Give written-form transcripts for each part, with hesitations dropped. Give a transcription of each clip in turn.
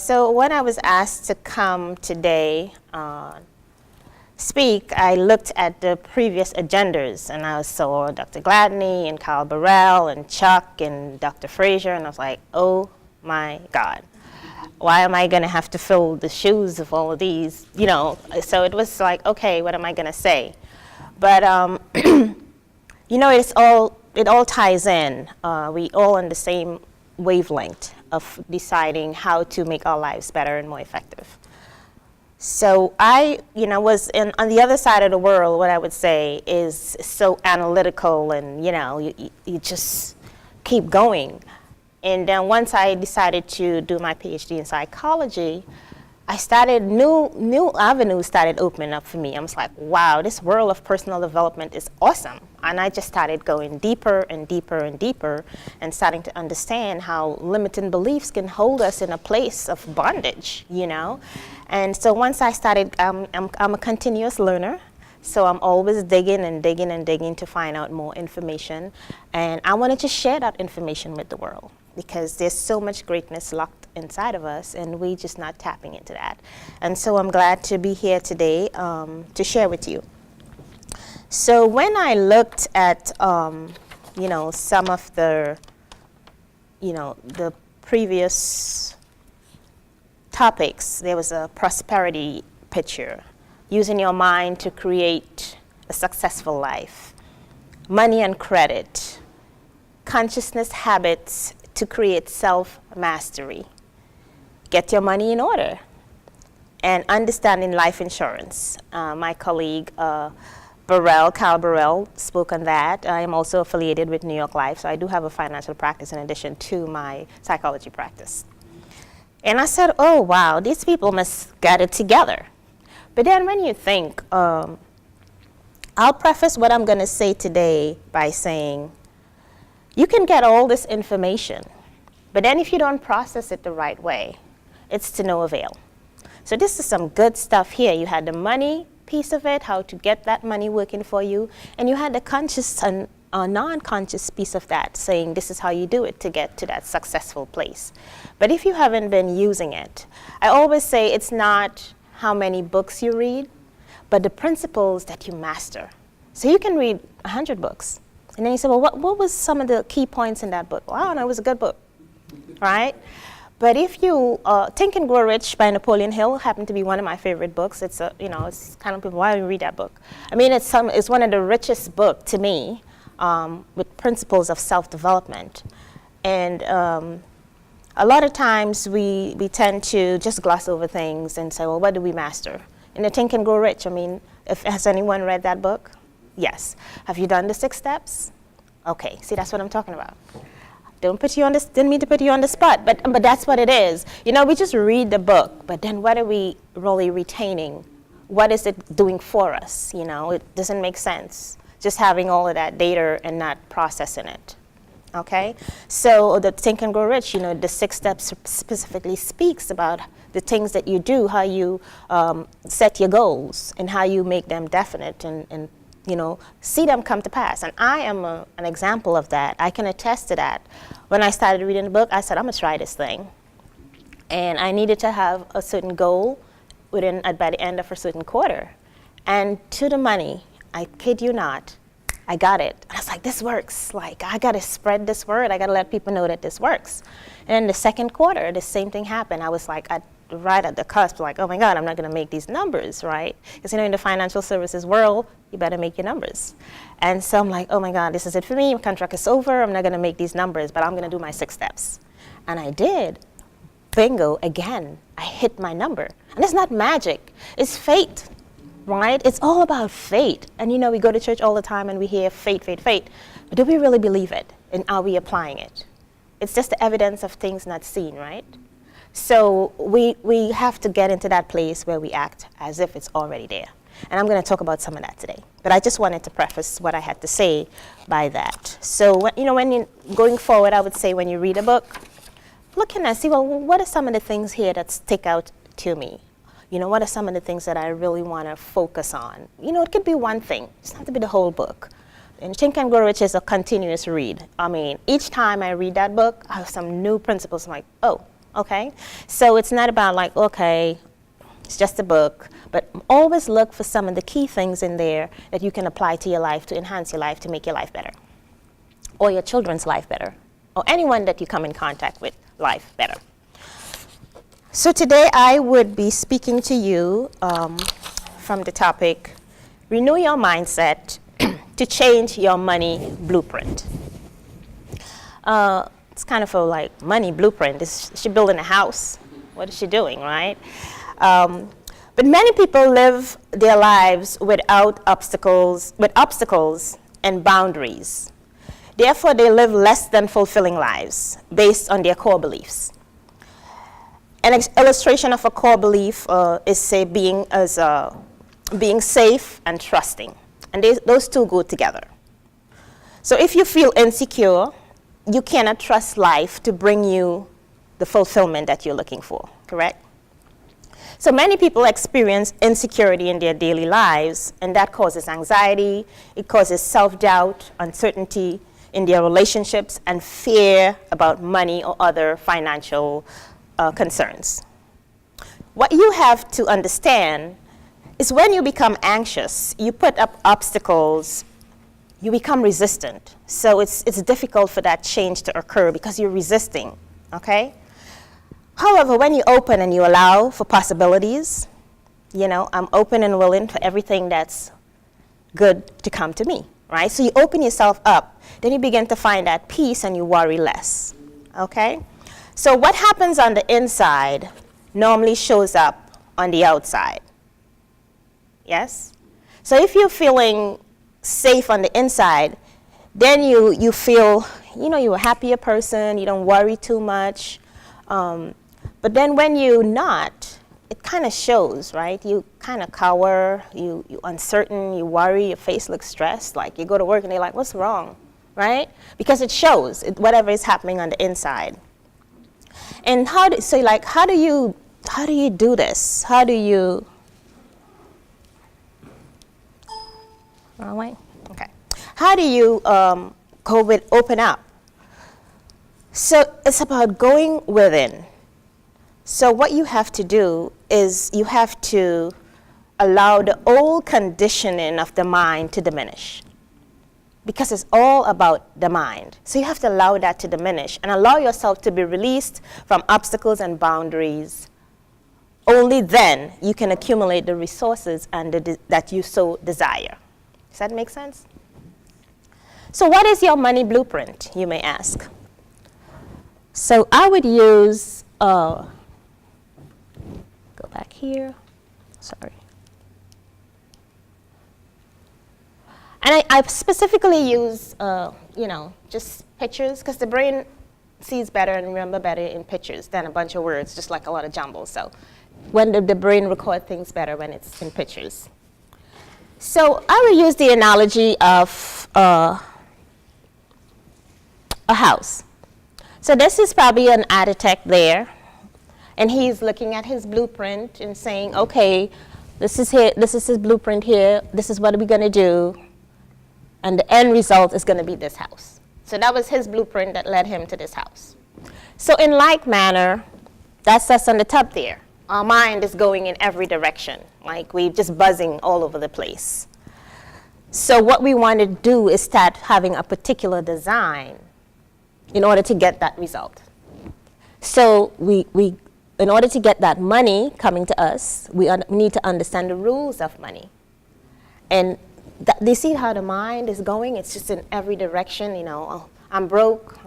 So when I was asked to come today speak, I looked at the previous agendas, and I saw Dr. Gladney and Kyle Burrell and Chuck and Dr. Frazier, and I was like, oh my God, why am I going to have to fill the shoes of all of these, you know? So it was like, okay, what am I going to say? But you know, it all ties in. We all on the same wavelength of deciding how to make our lives better and more effective. So I, you know, was on the other side of the world. What I would say is so analytical, and you know, you just keep going. And then once I decided to do my PhD in psychology, I started new avenues started opening up for me. I was like, wow, this world of personal development is awesome. And I just started going deeper and deeper and deeper, and starting to understand how limiting beliefs can hold us in a place of bondage, you know. And so once I started, I'm a continuous learner. So I'm always digging and digging and digging to find out more information. And I wanted to share that information with the world, because there's so much greatness locked inside of us, and we're just not tapping into that. And so I'm glad to be here today to share with you. So when I looked at, you know, some of the, you know, the previous topics, there was a prosperity picture, using your mind to create a successful life, money and credit, consciousness habits to create self-mastery, get your money in order, and understanding life insurance. My colleague Kyle Burrell spoke on that. I am also affiliated with New York Life, so I do have a financial practice in addition to my psychology practice. And I said, oh wow, these people must get it together. But then when you think, I'll preface what I'm gonna say today by saying, you can get all this information, but then if you don't process it the right way, it's to no avail. So this is some good stuff here. You had the money piece of it, how to get that money working for you, and you had the conscious and non-conscious piece of that, saying this is how you do it to get to that successful place. But if you haven't been using it, I always say it's not how many books you read, but the principles that you master. So you can read 100 books, and then you say, well, what was some of the key points in that book? Well, I don't know, it was a good book, right? But if you, Think and Grow Rich by Napoleon Hill happened to be one of my favorite books. It's a, you know, it's kind of people, why do you read that book? I mean, it's one of the richest books to me, with principles of self-development. And a lot of times we tend to just gloss over things and say, well, what do we master? In the Think and Grow Rich, I mean, has anyone read that book? Yes. Have you done the 6 steps? Okay, see, that's what I'm talking about. Didn't mean to put you on the spot, but that's what it is. You know, we just read the book, but then what are we really retaining? What is it doing for us? You know, it doesn't make sense just having all of that data and not processing it. Okay, so the Think and Grow Rich, you know, the 6 steps specifically speaks about the things that you do, how you set your goals, and how you make them definite, and you know, see them come to pass. And I am an example of that. I can attest to that. When I started reading the book, I said, I'm gonna try this thing. And I needed to have a certain goal by the end of a certain quarter. And to the money, I kid you not, I got it. And I was like, this works. Like, I gotta spread this word. I gotta let people know that this works. And in the second quarter, the same thing happened. I was like, right at the cusp, like, oh my God, I'm not gonna make these numbers, right? Because you know, in the financial services world, you better make your numbers. And so I'm like, oh my God, this is it for me. My contract is over. I'm not gonna make these numbers, but I'm gonna do my 6 steps. And I did. Bingo, again, I hit my number. And it's not magic, it's fate, right? It's all about fate. And you know, we go to church all the time and we hear fate, fate, fate. But do we really believe it? And are we applying it? It's just the evidence of things not seen, right? So we have to get into that place where we act as if it's already there. And I'm going to talk about some of that today. But I just wanted to preface what I had to say by that. So, you know, when you're going forward, I would say when you read a book, look and see, well, what are some of the things here that stick out to me? You know, what are some of the things that I really want to focus on? You know, it could be one thing. It doesn't have to be the whole book. And Think and Grow Rich is a continuous read. I mean, each time I read that book, I have some new principles. I'm like, oh, okay? So it's not about like, okay, it's just a book, but always look for some of the key things in there that you can apply to your life to enhance your life, to make your life better, or your children's life better, or anyone that you come in contact with life better. So today I would be speaking to you from the topic, renew your mindset to change your money blueprint. It's kind of a like money blueprint. Is she building a house? What is she doing, right? But many people live their lives without obstacles and boundaries. Therefore, they live less than fulfilling lives based on their core beliefs. An illustration of a core belief is, say, being safe and trusting. And those two go together. So if you feel insecure, you cannot trust life to bring you the fulfillment that you're looking for, correct? So many people experience insecurity in their daily lives, and that causes anxiety, it causes self-doubt, uncertainty in their relationships, and fear about money or other financial concerns. What you have to understand is when you become anxious, you put up obstacles, you become resistant. So it's difficult for that change to occur because you're resisting, okay? However, when you open and you allow for possibilities, you know, I'm open and willing for everything that's good to come to me, right? So you open yourself up, then you begin to find that peace and you worry less, okay? So what happens on the inside normally shows up on the outside, yes? So if you're feeling safe on the inside, then you feel, you know, you're a happier person, you don't worry too much. But then when you're not, it kind of shows, right? You kind of cower, you're uncertain, you worry, your face looks stressed, like you go to work and they're like, what's wrong, right? Because it shows, whatever is happening on the inside. And how do you do this? How do you, wrong way? Okay. How do you go with open up? So it's about going within. So what you have to do is you have to allow the old conditioning of the mind to diminish, because it's all about the mind. So you have to allow that to diminish and allow yourself to be released from obstacles and boundaries. Only then you can accumulate the resources and that you so desire. Does that make sense? So what is your money blueprint, you may ask? So I would use, go back here, sorry. And I specifically use, just pictures, because the brain sees better and remember better in pictures than a bunch of words, just like a lot of jumble. So when the brain records things better when it's in pictures. So I will use the analogy of a house. So this is probably an architect there, and he's looking at his blueprint and saying, okay, this is his blueprint here, this is what we're going to do, and the end result is going to be this house. So that was his blueprint that led him to this house. So in like manner, that's us on the top there. Our mind is going in every direction, like we're just buzzing all over the place. So what we want to do is start having a particular design in order to get that result. So in order to get that money coming to us, we need to understand the rules of money. And do you see how the mind is going? It's just in every direction, oh, I'm broke,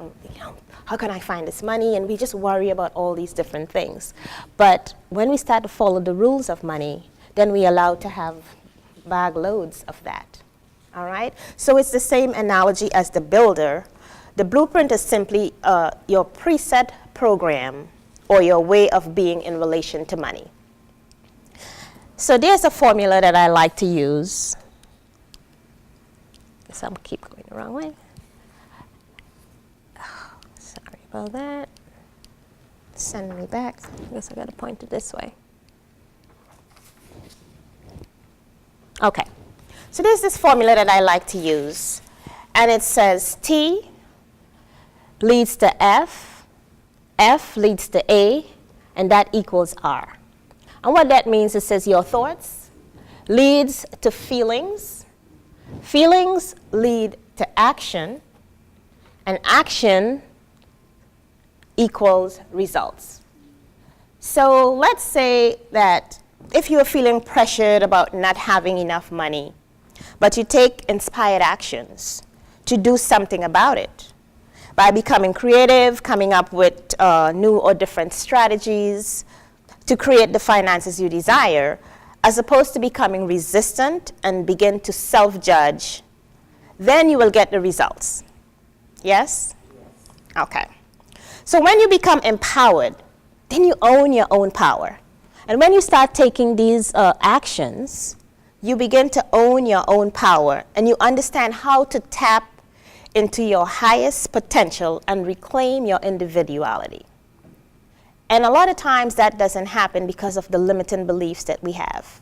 how can I find this money? And we just worry about all these different things. But when we start to follow the rules of money, then we allow to have bag loads of that, all right? So it's the same analogy as the builder. The blueprint is simply your preset program or your way of being in relation to money. So there's a formula that I like to use. So I'm keep going the wrong way. Oh, sorry about that. Send me back. I guess I got to point it this way. Okay. So there's this formula that I like to use, and it says T leads to F, F leads to A, and that equals R. And what that means, it says your thoughts leads to feelings. Feelings lead to action, and action equals results. So let's say that if you are feeling pressured about not having enough money, but you take inspired actions to do something about it by becoming creative, coming up with new or different strategies to create the finances you desire, as opposed to becoming resistant and begin to self-judge, then you will get the results. Yes? Okay. So when you become empowered, then you own your own power. And when you start taking these actions, you begin to own your own power, and you understand how to tap into your highest potential and reclaim your individuality. And a lot of times that doesn't happen because of the limiting beliefs that we have.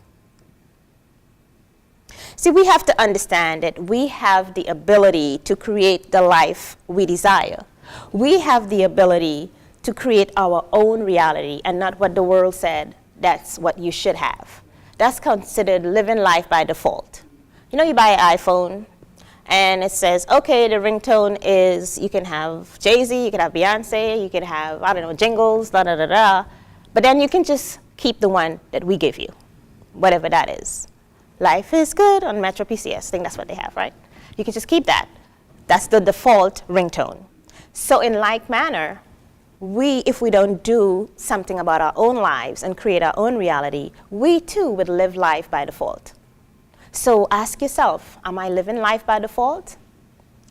See, we have to understand that we have the ability to create the life we desire. We have the ability to create our own reality and not what the world said that's what you should have. That's considered living life by default. You know, you buy an iPhone and it says, okay, the ringtone is, you can have Jay-Z, you can have Beyonce, you can have, I don't know, jingles, da da da da. But then you can just keep the one that we give you, whatever that is. Life is good on Metro PCS. I think that's what they have, right? You can just keep that. That's the default ringtone. So in like manner, if we don't do something about our own lives and create our own reality, we too would live life by default. So ask yourself, am I living life by default?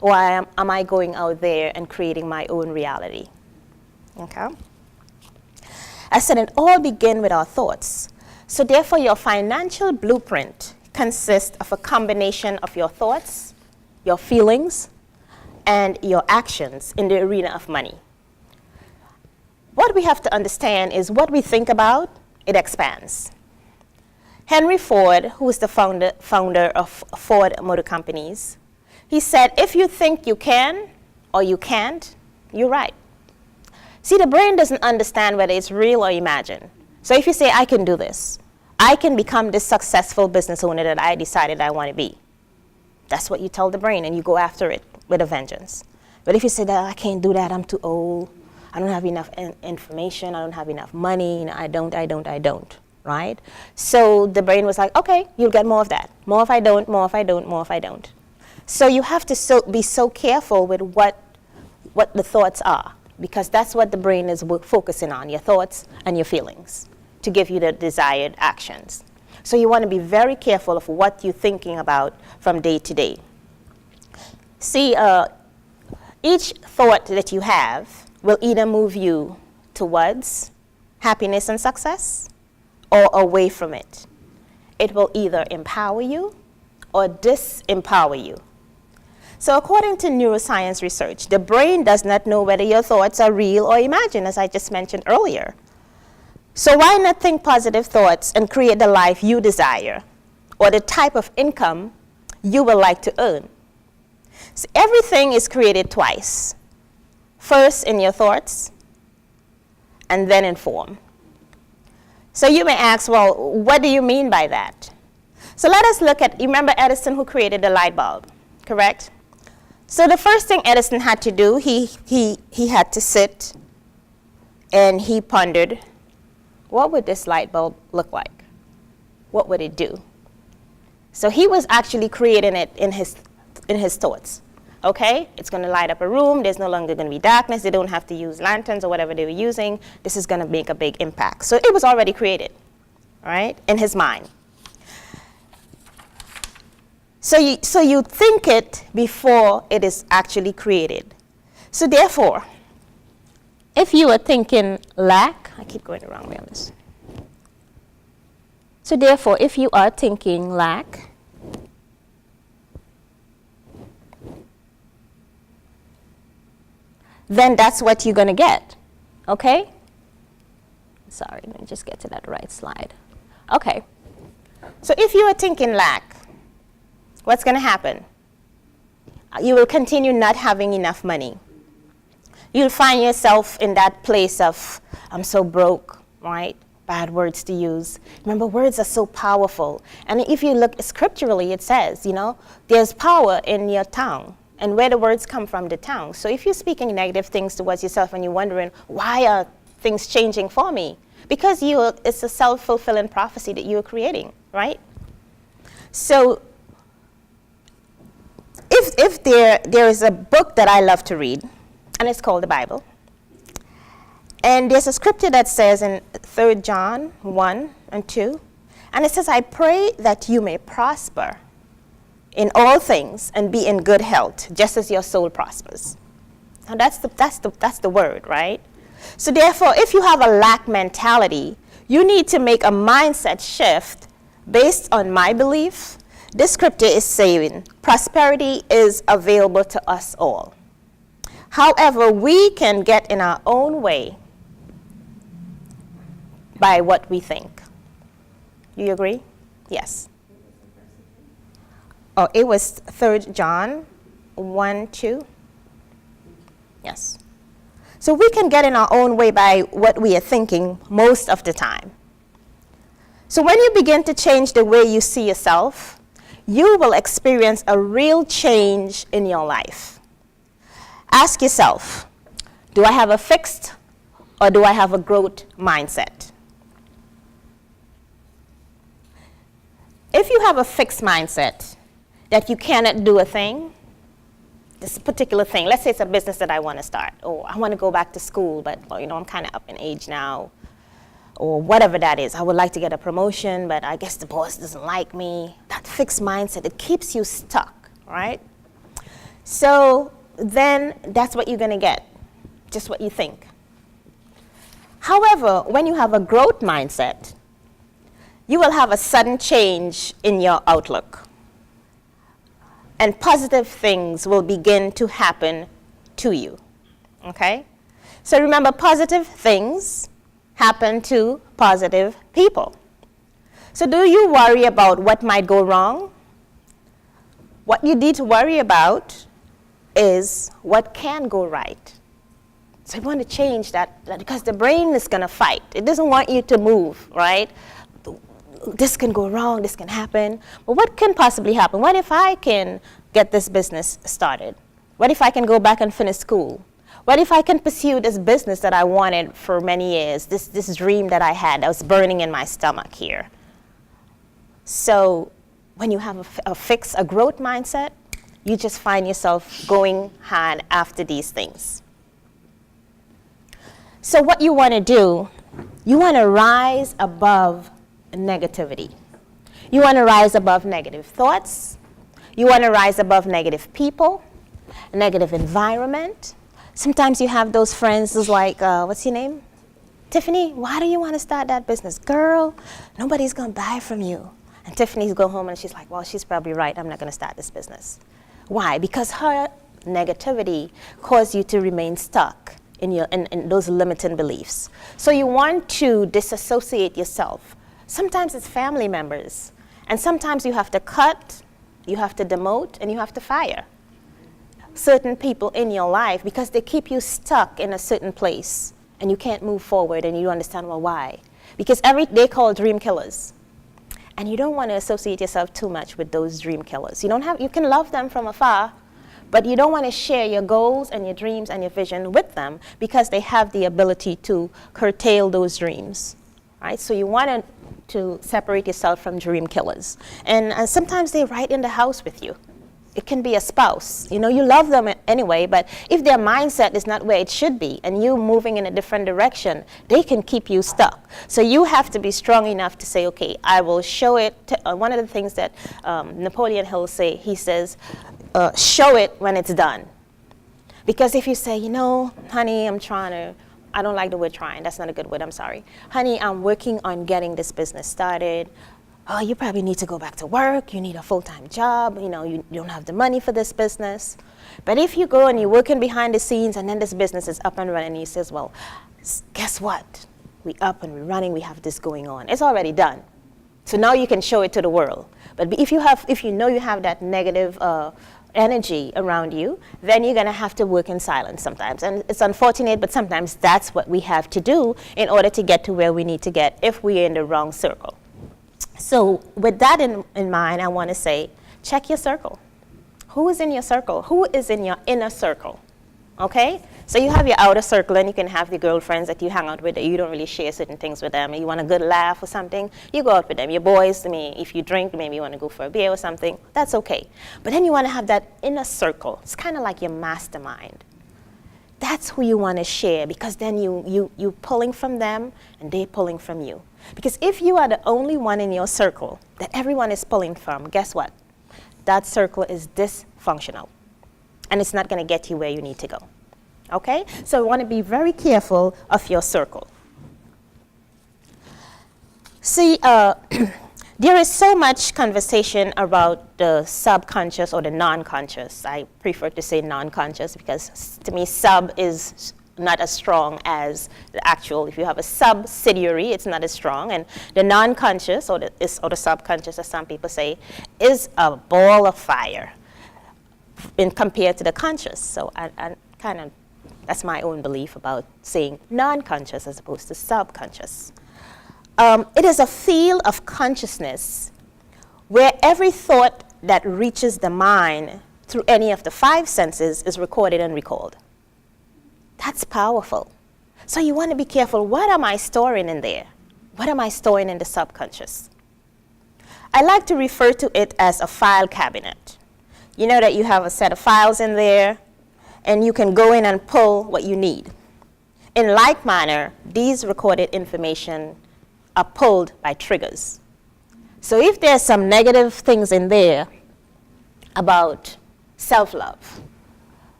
Or am I going out there and creating my own reality? Okay? I said it all begins with our thoughts. So therefore, your financial blueprint consists of a combination of your thoughts, your feelings, and your actions in the arena of money. What we have to understand is what we think about, it expands. Henry Ford, who is the founder of Ford Motor Companies, he said, if you think you can or you can't, you're right. See, the brain doesn't understand whether it's real or imagined. So if you say, I can do this, I can become this successful business owner that I decided I want to be. That's what you tell the brain, and you go after it with a vengeance. But if you say that I can't do that, I'm too old, I don't have enough information, I don't have enough money, I don't, right? So the brain was like, okay, you'll get more of that. More if I don't, more if I don't, more if I don't. So you have to be so careful with what the thoughts are, because that's what the brain is focusing on, your thoughts and your feelings, to give you the desired actions. So you want to be very careful of what you're thinking about from day to day. See, each thought that you have will either move you towards happiness and success or away from it. It will either empower you or disempower you. So according to neuroscience research, the brain does not know whether your thoughts are real or imagined, as I just mentioned earlier. So why not think positive thoughts and create the life you desire or the type of income you would like to earn? So everything is created twice. First in your thoughts and then in form. So you may ask, well, what do you mean by that? So let us look at, you remember Edison who created the light bulb, correct? So the first thing Edison had to do, he had to sit and he pondered, what would this light bulb look like? What would it do? So he was actually creating it in his thoughts. Okay, it's going to light up a room. There's no longer going to be darkness. They don't have to use lanterns or whatever they were using. This is going to make a big impact. So it was already created, right, in his mind. So you think it before it is actually created. So therefore, if you are thinking lack, I keep going the wrong way on this. So therefore, if you are thinking lack, then that's what you're going to get, okay? Sorry, let me just get to that right slide. Okay, so if you are thinking lack, what's going to happen? You will continue not having enough money. You'll find yourself in that place of, I'm so broke, right? Bad words to use. Remember, words are so powerful. And if you look scripturally, it says, there's power in your tongue. And where the words come from, the tongue. So if you're speaking negative things towards yourself and you're wondering, why are things changing for me? Because it's a self-fulfilling prophecy that you're creating, right? So if there is a book that I love to read, and it's called the Bible, and there's a scripture that says in 3 John 1 and 2, and it says, I pray that you may prosper in all things and be in good health, just as your soul prospers. And that's the word, right? So therefore, if you have a lack mentality, you need to make a mindset shift based on my belief. This scripture is saying prosperity is available to us all. However, we can get in our own way by what we think. Do you agree? Yes. Oh, it was 3 John 1, 2. Yes. So we can get in our own way by what we are thinking most of the time. So when you begin to change the way you see yourself, you will experience a real change in your life. Ask yourself, do I have a fixed or do I have a growth mindset? If you have a fixed mindset that you cannot do a thing, this particular thing, let's say it's a business that I want to start, or I want to go back to school, but I'm kind of up in age now, or whatever that is. I would like to get a promotion, but I guess the boss doesn't like me. That fixed mindset, it keeps you stuck, right? So then that's what you're going to get, just what you think. However, when you have a growth mindset, you will have a sudden change in your outlook. And positive things will begin to happen to you, okay? So remember, positive things happen to positive people. So do you worry about what might go wrong? What you need to worry about is what can go right. So you want to change that because the brain is going to fight. It doesn't want you to move, right? This can go wrong, this can happen. But what can possibly happen? What if I can get this business started? What if I can go back and finish school? What if I can pursue this business that I wanted for many years, this dream that I had that was burning in my stomach here? So when you have a growth mindset, you just find yourself going hard after these things. So what you want to do, you want to rise above negativity. You want to rise above negative thoughts. You want to rise above negative people, negative environment. Sometimes you have those friends who's like, what's your name? Tiffany, why do you want to start that business? Girl, nobody's going to buy from you. And Tiffany's go home and she's like, well, she's probably right. I'm not going to start this business. Why? Because her negativity caused you to remain stuck in those limiting beliefs. So you want to disassociate yourself. Sometimes it's family members. And sometimes you have to cut, you have to demote, and you have to fire certain people in your life because they keep you stuck in a certain place and you can't move forward, and you understand, well, why? Because they call dream killers. And you don't want to associate yourself too much with those dream killers. You can love them from afar, but you don't want to share your goals and your dreams and your vision with them because they have the ability to curtail those dreams, right? So you want to separate yourself from dream killers. And sometimes they're right in the house with you. It can be a spouse. You love them anyway, but if their mindset is not where it should be and you moving in a different direction, they can keep you stuck. So you have to be strong enough to say, okay, I will show it. One of the things that Napoleon Hill he says, show it when it's done. Because if you say, honey, I don't like the word trying. That's not a good word. I'm sorry. Honey, I'm working on getting this business started. Oh, you probably need to go back to work. You need a full-time job. You don't have the money for this business. But if you go and you're working behind the scenes and then this business is up and running, and he says, well, guess what? We up and we're running. We have this going on. It's already done. So now you can show it to the world. But if you know you have that negative energy around you, then you're going to have to work in silence sometimes. And it's unfortunate, but sometimes that's what we have to do in order to get to where we need to get if we're in the wrong circle. So with that in mind, I want to say, check your circle. Who is in your circle? Who is in your inner circle? Okay? So you have your outer circle, and you can have the girlfriends that you hang out with that you don't really share certain things with them. And you want a good laugh or something, you go out with them. Your boys, if you drink, maybe you want to go for a beer or something. That's okay. But then you want to have that inner circle. It's kind of like your mastermind. That's who you want to share, because then you pulling from them and they're pulling from you. Because if you are the only one in your circle that everyone is pulling from, guess what? That circle is dysfunctional, and it's not going to get you where you need to go. Okay? So you want to be very careful of your circle. See, there is so much conversation about the subconscious or the non-conscious. I prefer to say non-conscious because to me sub is not as strong as the actual. If you have a subsidiary, it's not as strong. And the non-conscious or the subconscious, as some people say, is a ball of fire compared to the conscious. So I kind of, that's my own belief about saying non-conscious as opposed to subconscious. It is a field of consciousness where every thought that reaches the mind through any of the five senses is recorded and recalled. That's powerful. So you want to be careful. What am I storing in there? What am I storing in the subconscious? I like to refer to it as a file cabinet. You know that you have a set of files in there, and you can go in and pull what you need. In like manner, these recorded information are pulled by triggers. So if there's some negative things in there about self-love,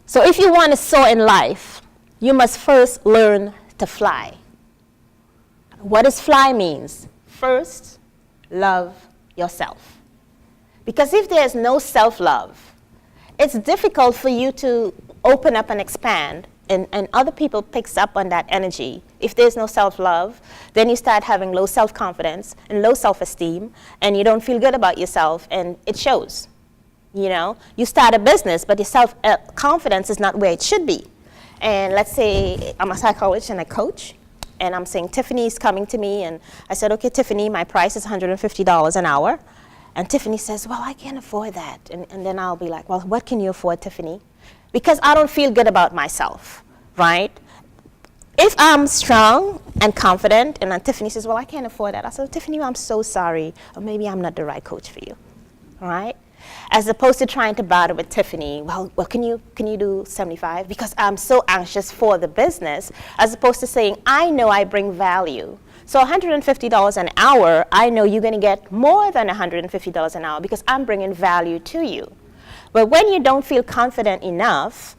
so if you want to soar in life, you must first learn to fly. What does fly means? First, love yourself. Because if there's no self-love, it's difficult for you to open up and expand, and other people picks up on that energy. If there's no self-love, then you start having low self-confidence and low self-esteem, and you don't feel good about yourself, and it shows. You know, you start a business, but your self-confidence is not where it should be. And let's say I'm a psychologist and a coach, and I'm saying Tiffany's coming to me, and I said, okay, Tiffany, my price is $150 an hour. And Tiffany says, well, I can't afford that. And then I'll be like, well, what can you afford, Tiffany? Because I don't feel good about myself, right? If I'm strong and confident, and then Tiffany says, well, I can't afford that. I said, Tiffany, I'm so sorry, or maybe I'm not the right coach for you, all right? As opposed to trying to battle with Tiffany, well, can you do 75? Because I'm so anxious for the business, as opposed to saying, I know I bring value. So $150 an hour, I know you're going to get more than $150 an hour because I'm bringing value to you. But when you don't feel confident enough,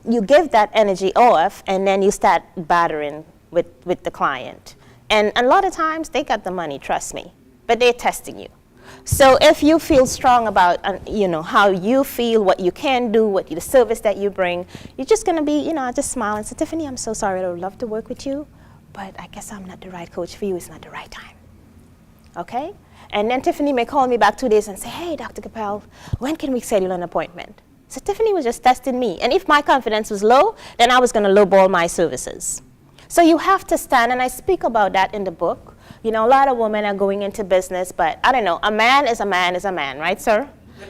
you give that energy off, and then you start battering with the client. And a lot of times, they got the money, trust me, but they're testing you. So if you feel strong about how you feel, what you can do, the service that you bring, you're just going to be, just smile and say, Tiffany, I'm so sorry, I would love to work with you, but I guess I'm not the right coach for you. It's not the right time. Okay? And then Tiffany may call me back 2 days and say, hey, Dr. Kappel, when can we schedule an appointment? So Tiffany was just testing me. And if my confidence was low, then I was going to lowball my services. So you have to stand, and I speak about that in the book. A lot of women are going into business, but I don't know, a man is a man is a man, right, sir?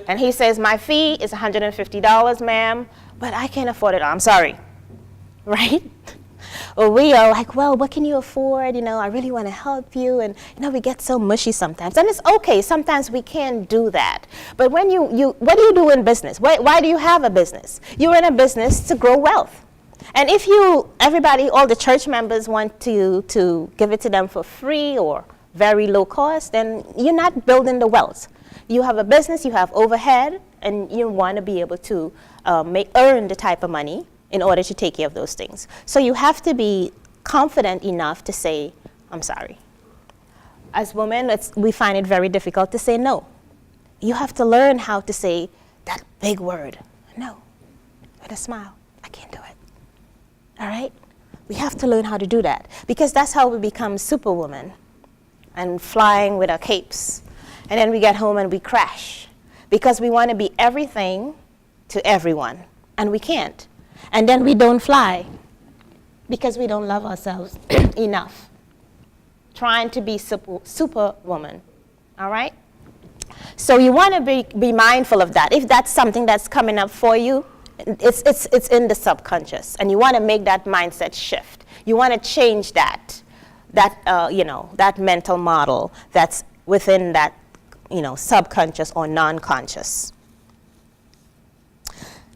And he says, my fee is $150, ma'am, but I can't afford it. I'm sorry, right? Or we are like, well, what can you afford? I really want to help you. And, we get so mushy sometimes. And it's okay. Sometimes we can do that. But when what do you do in business? Why do you have a business? You're in a business to grow wealth. And if all the church members want to give it to them for free or very low cost, then you're not building the wealth. You have a business, you have overhead, and you want to be able to earn the type of money in order to take care of those things. So you have to be confident enough to say, I'm sorry. As women, we find it very difficult to say no. You have to learn how to say that big word, no, with a smile. I can't do it. All right? We have to learn how to do that, because that's how we become superwoman and flying with our capes. And then we get home and we crash, because we want to be everything to everyone, and we can't. And then we don't fly because we don't love ourselves enough. Trying to be superwoman, all right? So you want to be mindful of that. If that's something that's coming up for you, it's in the subconscious, and you want to make that mindset shift. You want to change that mental model that's within that, subconscious or non-conscious.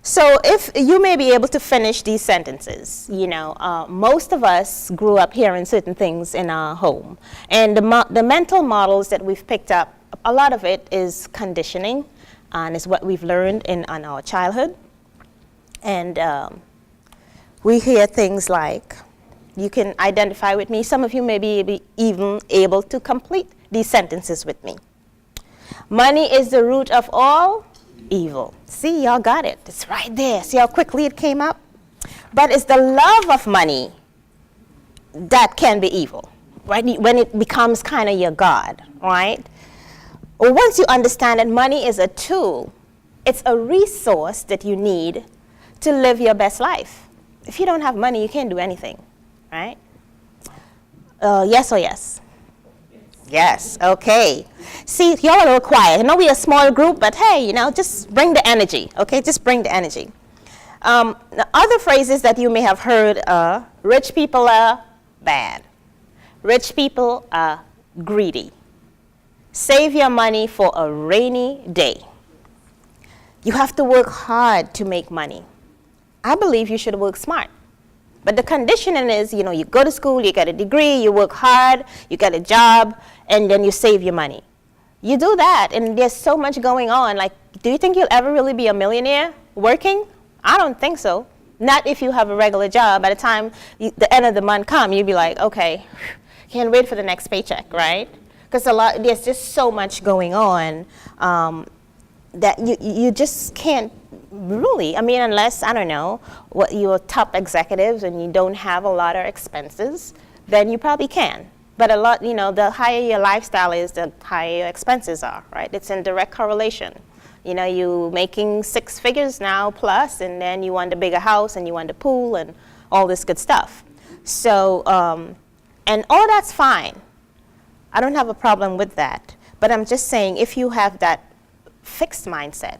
So if you may be able to finish these sentences, most of us grew up hearing certain things in our home. And the mental models that we've picked up, a lot of it is conditioning, and is what we've learned in our childhood. And we hear things like, you can identify with me. Some of you may be even able to complete these sentences with me. Money is the root of all evil. See, y'all got it. It's right there. See how quickly it came up? But it's the love of money that can be evil, right? When it becomes kind of your God, right? Well, once you understand that money is a tool, it's a resource that you need to live your best life. If you don't have money, you can't do anything, right? Yes or yes? Yes, okay. See, you're a little quiet. I know we're a small group, but hey, just bring the energy, okay? Just bring the energy. The other phrases that you may have heard are, rich people are bad. Rich people are greedy. Save your money for a rainy day. You have to work hard to make money. I believe you should work smart. But the conditioning is, you go to school, you get a degree, you work hard, you get a job, and then you save your money. You do that, and there's so much going on. Like, do you think you'll ever really be a millionaire working? I don't think so. Not if you have a regular job. By the time the end of the month comes, you'll be like, okay, can't wait for the next paycheck, right? Because there's just so much going on that you just can't really, unless, I don't know, you're top executives and you don't have a lot of expenses, then you probably can. But the higher your lifestyle is, the higher your expenses are, right? It's in direct correlation. You making 6 figures now plus, and then you want a bigger house and you want a pool and all this good stuff. So, and all that's fine. I don't have a problem with that. But I'm just saying, if you have that fixed mindset,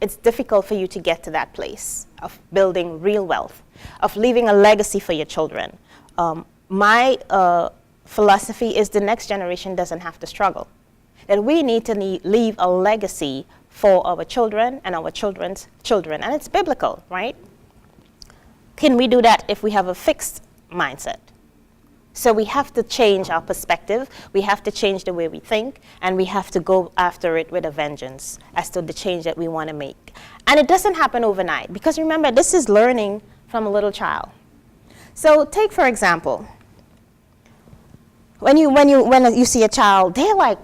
it's difficult for you to get to that place of building real wealth, of leaving a legacy for your children. My philosophy is the next generation doesn't have to struggle. That we need to leave a legacy for our children and our children's children. And it's biblical, right? Can we do that if we have a fixed mindset? So we have to change our perspective, we have to change the way we think, and we have to go after it with a vengeance as to the change that we want to make. And it doesn't happen overnight, because remember, this is learning from a little child. So take, for example, when you see a child, they're like,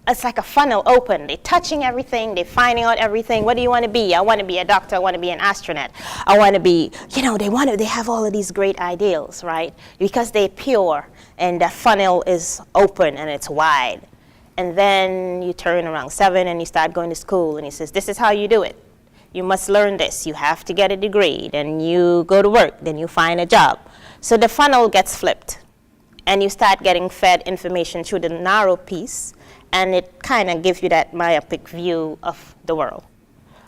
it's like a funnel open. They're touching everything. They're finding out everything. What do you want to be? I want to be a doctor. I want to be an astronaut. I want to be, they have all of these great ideals, right? Because they're pure and that funnel is open and it's wide. And then you turn around 7 and you start going to school and he says, this is how you do it. You must learn this. You have to get a degree. Then you go to work. Then you find a job. So the funnel gets flipped and you start getting fed information through the narrow piece. And it kind of gives you that myopic view of the world.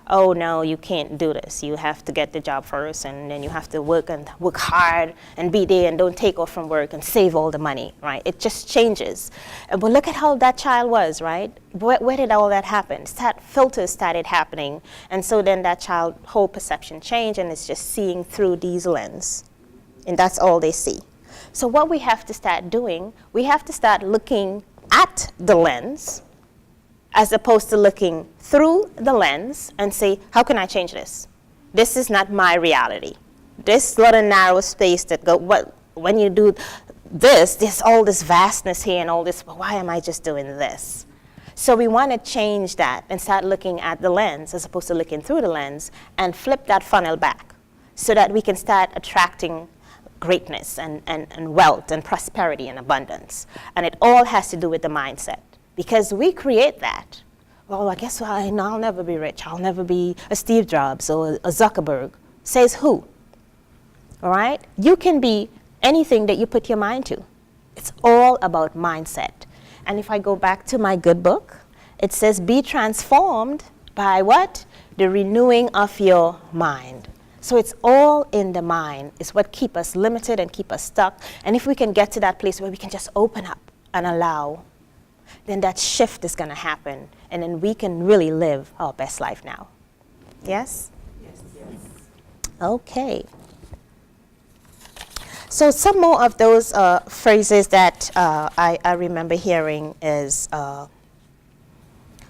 Oh, no, you can't do this. You have to get the job first, and then you have to work hard and be there and don't take off from work and save all the money, right? It just changes. But look at how that child was, right? Where did all that happen? Filters started happening. And so then that child's whole perception changed, and it's just seeing through these lenses. And that's all they see. So what we have to start doing, we have to start looking at the lens as opposed to looking through the lens and say, how can I change this? This is not my reality. This little narrow space when you do this, there's all this vastness here and all this, why am I just doing this? So we want to change that and start looking at the lens as opposed to looking through the lens and flip that funnel back so that we can start attracting greatness and wealth and prosperity and abundance. And it all has to do with the mindset, because we create that. well, I guess I'll never be rich. I'll never be a Steve Jobs or a Zuckerberg. Says who? All right? You can be anything that you put your mind to. It's all about mindset. And if I go back to my good book, it says be transformed by what? The renewing of your mind. So it's all in the mind. It's what keep us limited and keep us stuck. And if we can get to that place where we can just open up and allow, then that shift is going to happen. And then we can really live our best life now. Yes? Yes. Okay. So some more of those phrases that I remember hearing is,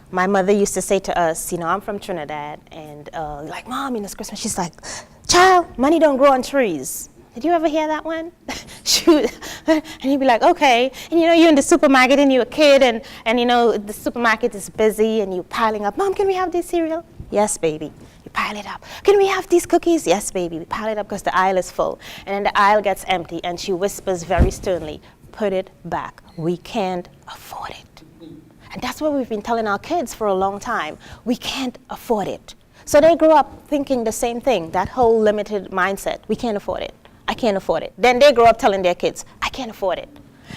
my mother used to say to us, I'm from Trinidad, and like, Mom, it's Christmas. She's like, child, money don't grow on trees. Did you ever hear that one? Shoot. And you'd be like, okay. And you're in the supermarket and you're a kid and the supermarket is busy and you're piling up. Mom, can we have this cereal? Yes, baby. You pile it up. Can we have these cookies? Yes, baby. We pile it up because the aisle is full. And then the aisle gets empty and she whispers very sternly, put it back. We can't afford it. And that's what we've been telling our kids for a long time. We can't afford it. So they grow up thinking the same thing, that whole limited mindset. We can't afford it. I can't afford it. Then they grow up telling their kids, I can't afford it.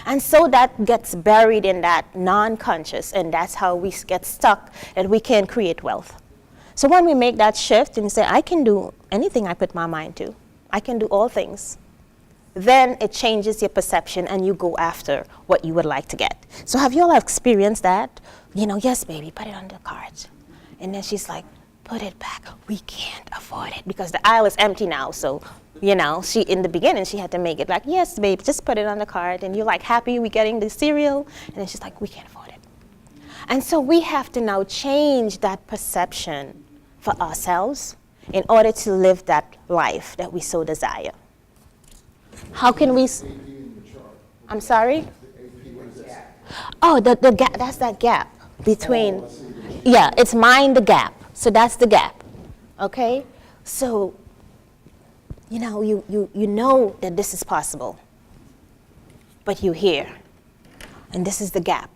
And so that gets buried in that non-conscious, and that's how we get stuck, and we can't create wealth. So when we make that shift and say, I can do anything I put my mind to, I can do all things, then it changes your perception and you go after what you would like to get. So have you all experienced that? Yes, baby, put it on the cart. And then she's like, put it back. We can't afford it because the aisle is empty now. So, she in the beginning, she had to make it like, yes, babe, just put it on the cart. And you're like, happy we getting the cereal? And then she's like, we can't afford it. And so we have to now change that perception for ourselves in order to live that life that we so desire. How can we? I'm sorry? Oh, the gap. That's that gap between. Yeah, it's mind the gap. So that's the gap. Okay? So, you know that this is possible, but you're here, and this is the gap.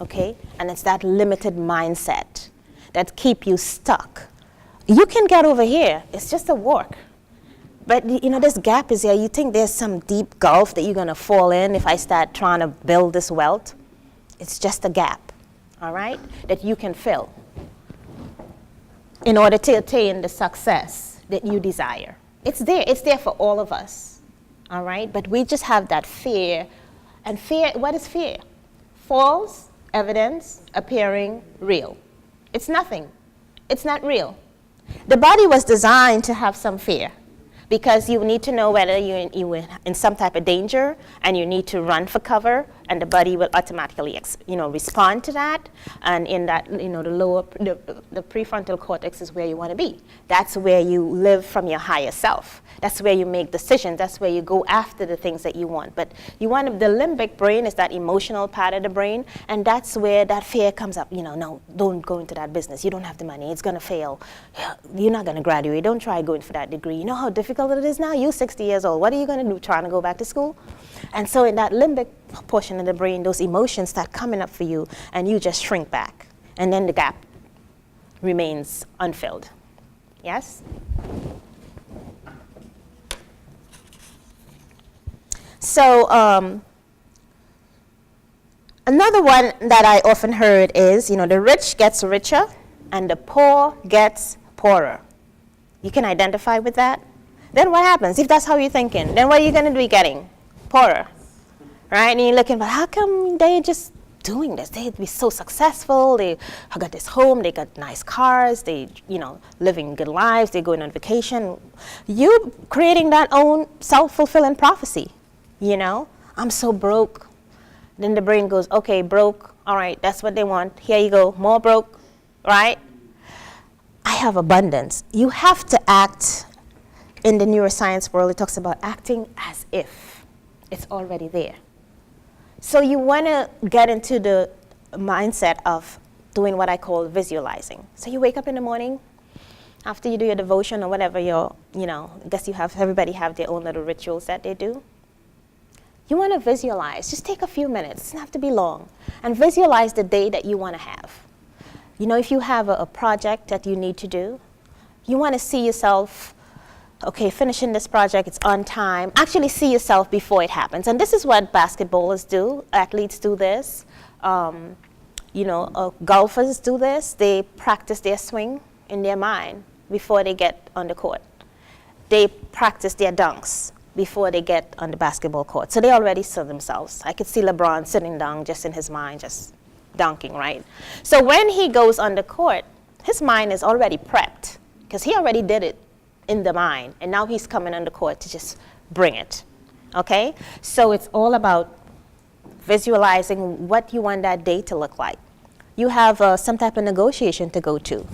Okay? And it's that limited mindset that keep you stuck. You can get over here. It's just a walk. But, this gap is here. You think there's some deep gulf that you're going to fall in if I start trying to build this wealth? It's just a gap, all right, that you can fill in order to attain the success that you desire. It's there for all of us, all right? But we just have that fear. And fear, what is fear? False evidence appearing real. It's nothing. It's not real. The body was designed to have some fear, because you need to know whether you're in some type of danger and you need to run for cover, and the body will automatically respond to that. And in that, the prefrontal cortex is where you want to be. That's where you live from your higher self. That's where you make decisions. That's where you go after the things that you want. But the limbic brain is that emotional part of the brain, and that's where that fear comes up. No, don't go into that business. You don't have the money. It's going to fail. You're not going to graduate. Don't try going for that degree. You know how difficult it is now? You're 60 years old. What are you going to do, trying to go back to school? And so in that limbic portion of the brain, those emotions start coming up for you, and you just shrink back. And then the gap remains unfilled. Yes? So another one that I often heard is, the rich gets richer and the poor gets poorer. You can identify with that? Then what happens if that's how you're thinking? Then what are you going to be getting? Poorer, right? And you're looking, but how come they just doing this? They'd be so successful. They got this home. They got nice cars. They, living good lives. They're going on vacation. You creating that own self-fulfilling prophecy. I'm so broke. Then the brain goes, okay, broke. All right, that's what they want. Here you go, more broke, right? I have abundance. You have to act. In the neuroscience world, it talks about acting as if it's already there. So you want to get into the mindset of doing what I call visualizing. So you wake up in the morning, after you do your devotion or whatever I guess everybody have their own little rituals that they do. You want to visualize. Just take a few minutes. It doesn't have to be long. And visualize the day that you want to have. if you have a project that you need to do, you want to see yourself, okay, finishing this project, it's on time. Actually see yourself before it happens. And this is what basketballers do. Athletes do this. Golfers do this. They practice their swing in their mind before they get on the court. They practice their dunks before they get on the basketball court. So they already saw themselves. I could see LeBron sitting down just in his mind, just dunking, right? So when he goes on the court, his mind is already prepped because he already did it in the mind. And now he's coming on the court to just bring it, okay? So it's all about visualizing what you want that day to look like. You have some type of negotiation to go to.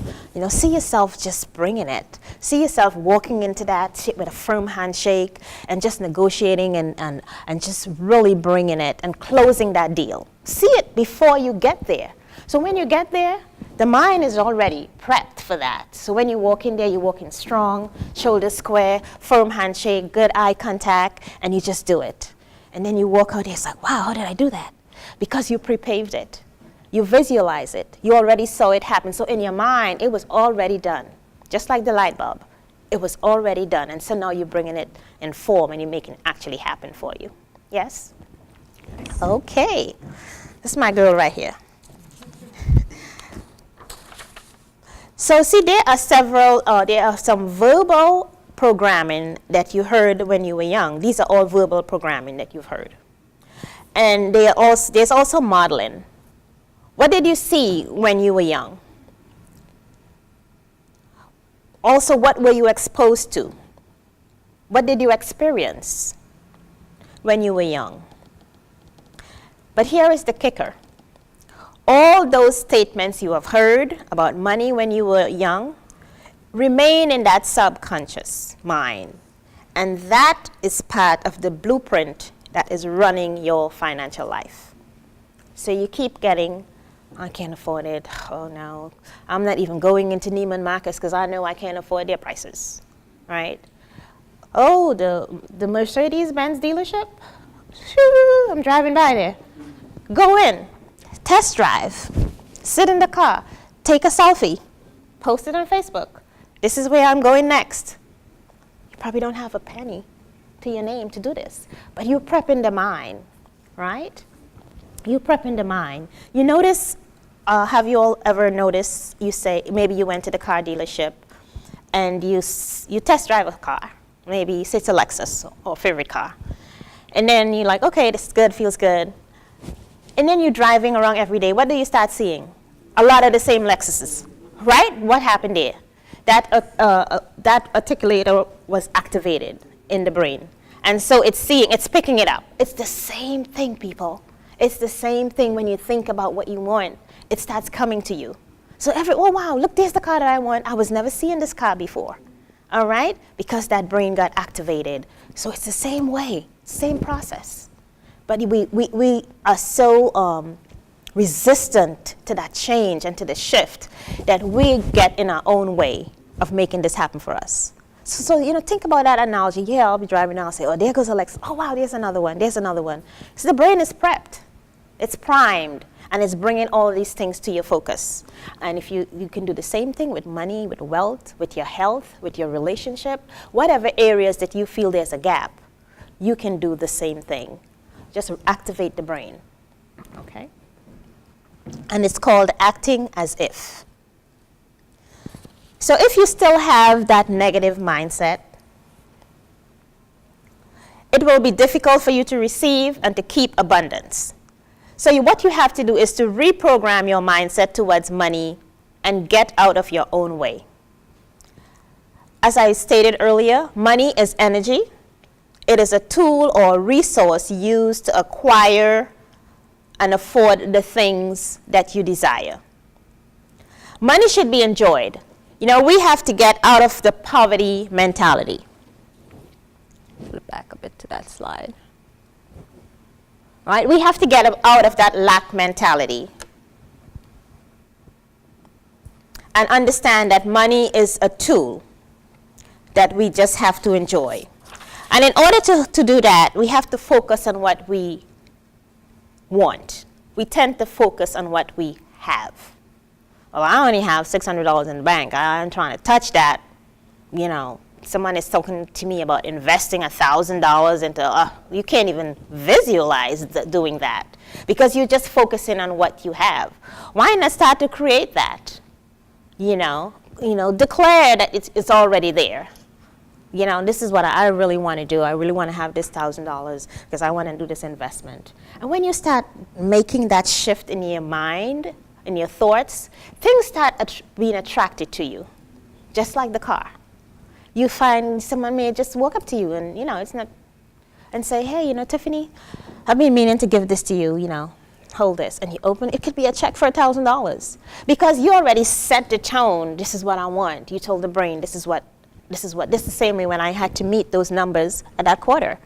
See yourself just bringing it. See yourself walking into that shit with a firm handshake and just negotiating and just really bringing it and closing that deal. See it before you get there. So when you get there, the mind is already prepped for that. So when you walk in there, you walk in strong, shoulders square, firm handshake, good eye contact, and you just do it. And then you walk out there, it's like, wow, how did I do that? Because you pre-paved it. You visualize it. You already saw it happen. So in your mind, it was already done. Just like the light bulb. It was already done. And so now you're bringing it in form and you're making it actually happen for you. Yes? Okay. This is my girl right here. So see, there are some verbal programming that you heard when you were young. These are all verbal programming that you've heard. And there's also modeling. What did you see when you were young? Also, what were you exposed to? What did you experience when you were young? But here is the kicker. All those statements you have heard about money when you were young remain in that subconscious mind. And that is part of the blueprint that is running your financial life. So you keep getting, I can't afford it. Oh no, I'm not even going into Neiman Marcus because I know I can't afford their prices, right? Oh, the Mercedes-Benz dealership? Shoo, I'm driving by there. Go in, test drive, sit in the car, take a selfie, post it on Facebook. This is where I'm going next. You probably don't have a penny to your name to do this, but you're prepping the mind, right? You prepping the mind. You notice, have you all ever noticed, you say, maybe you went to the car dealership and you test drive a car. Maybe say it's a Lexus or favorite car. And then you're like, okay, this is good, feels good. And then you're driving around every day. What do you start seeing? A lot of the same Lexuses, right? What happened there? That articulator was activated in the brain. And so it's picking it up. It's the same thing, people. It's the same thing when you think about what you want. It starts coming to you. So oh wow, look, there's the car that I want. I was never seeing this car before. All right? Because that brain got activated. So it's the same way, same process. But we are so resistant to that change and to the shift that we get in our own way of making this happen for us. So think about that analogy. Yeah, I'll be driving now and say, oh, there goes Alexa. Oh, wow, there's another one. There's another one. So the brain is prepped. It's primed. And it's bringing all these things to your focus. And if you can do the same thing with money, with wealth, with your health, with your relationship, whatever areas that you feel there's a gap, you can do the same thing. Just activate the brain. Okay? And it's called acting as if. So if you still have that negative mindset, it will be difficult for you to receive and to keep abundance. So what you have to do is to reprogram your mindset towards money and get out of your own way. As I stated earlier, money is energy. It is a tool or resource used to acquire and afford the things that you desire. Money should be enjoyed. We have to get out of the poverty mentality. Flip back a bit to that slide. Right? We have to get out of that lack mentality and understand that money is a tool that we just have to enjoy. And in order to do that, we have to focus on what we want. We tend to focus on what we have. well, I only have $600 in the bank. I'm trying to touch that. Someone is talking to me about investing $1,000 into, you can't even visualize doing that because you're just focusing on what you have. Why not start to create that? Declare that it's already there. This is what I really want to do. I really want to have this $1,000 because I want to do this investment. And when you start making that shift in your mind, in your thoughts, things start being attracted to you, just like the car. You find someone may just walk up to you and, it's not, and say, hey, Tiffany, I've been meaning to give this to you, hold this. And you open, it could be a check for $1,000 because you already set the tone. This is what I want. You told the brain, this is the same way when I had to meet those numbers at that quarter.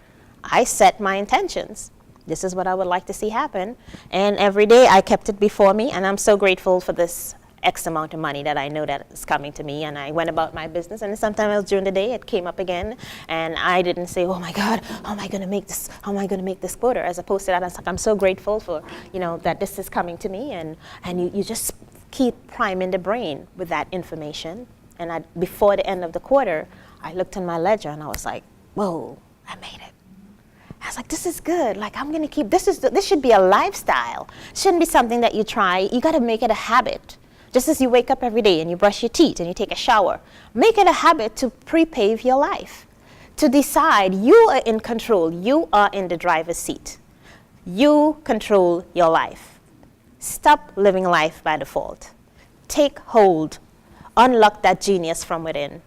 I set my intentions. This is what I would like to see happen. And every day I kept it before me, and I'm so grateful for this X amount of money that I know that is coming to me, and I went about my business, and sometimes during the day it came up again, and I didn't say, oh my God, how am I going to make this? How am I going to make this quarter? As opposed to that, I was like, I'm so grateful for, that this is coming to me, and you just keep priming the brain with that information. And before the end of the quarter, I looked in my ledger and I was like, whoa, I made it. I was like, this is good. Like, I'm going to keep, this should be a lifestyle. It shouldn't be something that you try. You got to make it a habit. Just as you wake up every day and you brush your teeth and you take a shower, make it a habit to pre-pave your life, to decide you are in control. You are in the driver's seat. You control your life. Stop living life by default. Take hold. Unlock that genius from within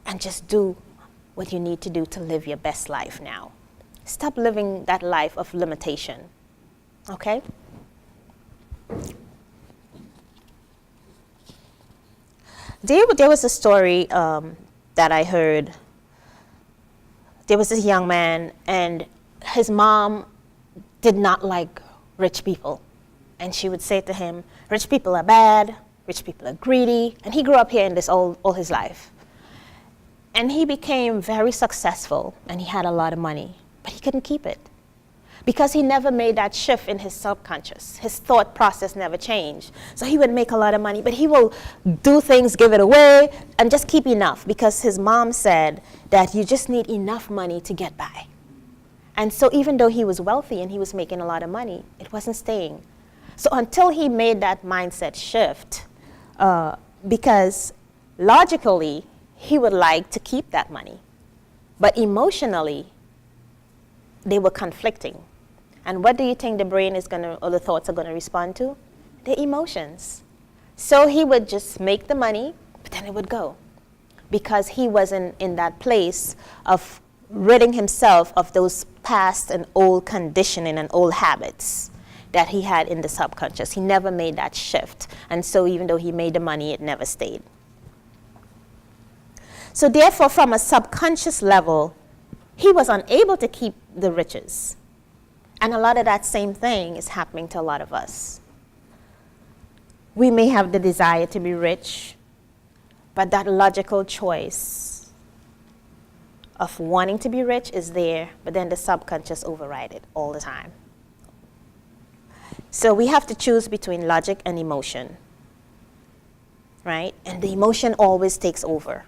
and just do what you need to do to live your best life now. Stop living that life of limitation. Okay? There was a story that I heard. There was this young man, and his mom did not like rich people. And she would say to him, rich people are bad, rich people are greedy. And he grew up hearing this all his life. And he became very successful, and he had a lot of money, but he couldn't keep it because he never made that shift in his subconscious. His thought process never changed. So he would make a lot of money, but he will do things, give it away, and just keep enough because his mom said that you just need enough money to get by. And so even though he was wealthy and he was making a lot of money, it wasn't staying. So until he made that mindset shift, because logically, he would like to keep that money. But emotionally, they were conflicting. And what do you think the brain is going to, or the thoughts are going to respond to? The emotions. So he would just make the money, but then it would go. Because he wasn't in that place of ridding himself of those past and old conditioning and old habits that he had in the subconscious. He never made that shift. And so even though he made the money, it never stayed. So therefore, from a subconscious level, he was unable to keep the riches. And a lot of that same thing is happening to a lot of us. We may have the desire to be rich, but that logical choice of wanting to be rich is there, but then the subconscious override it all the time. So we have to choose between logic and emotion, right? And the emotion always takes over.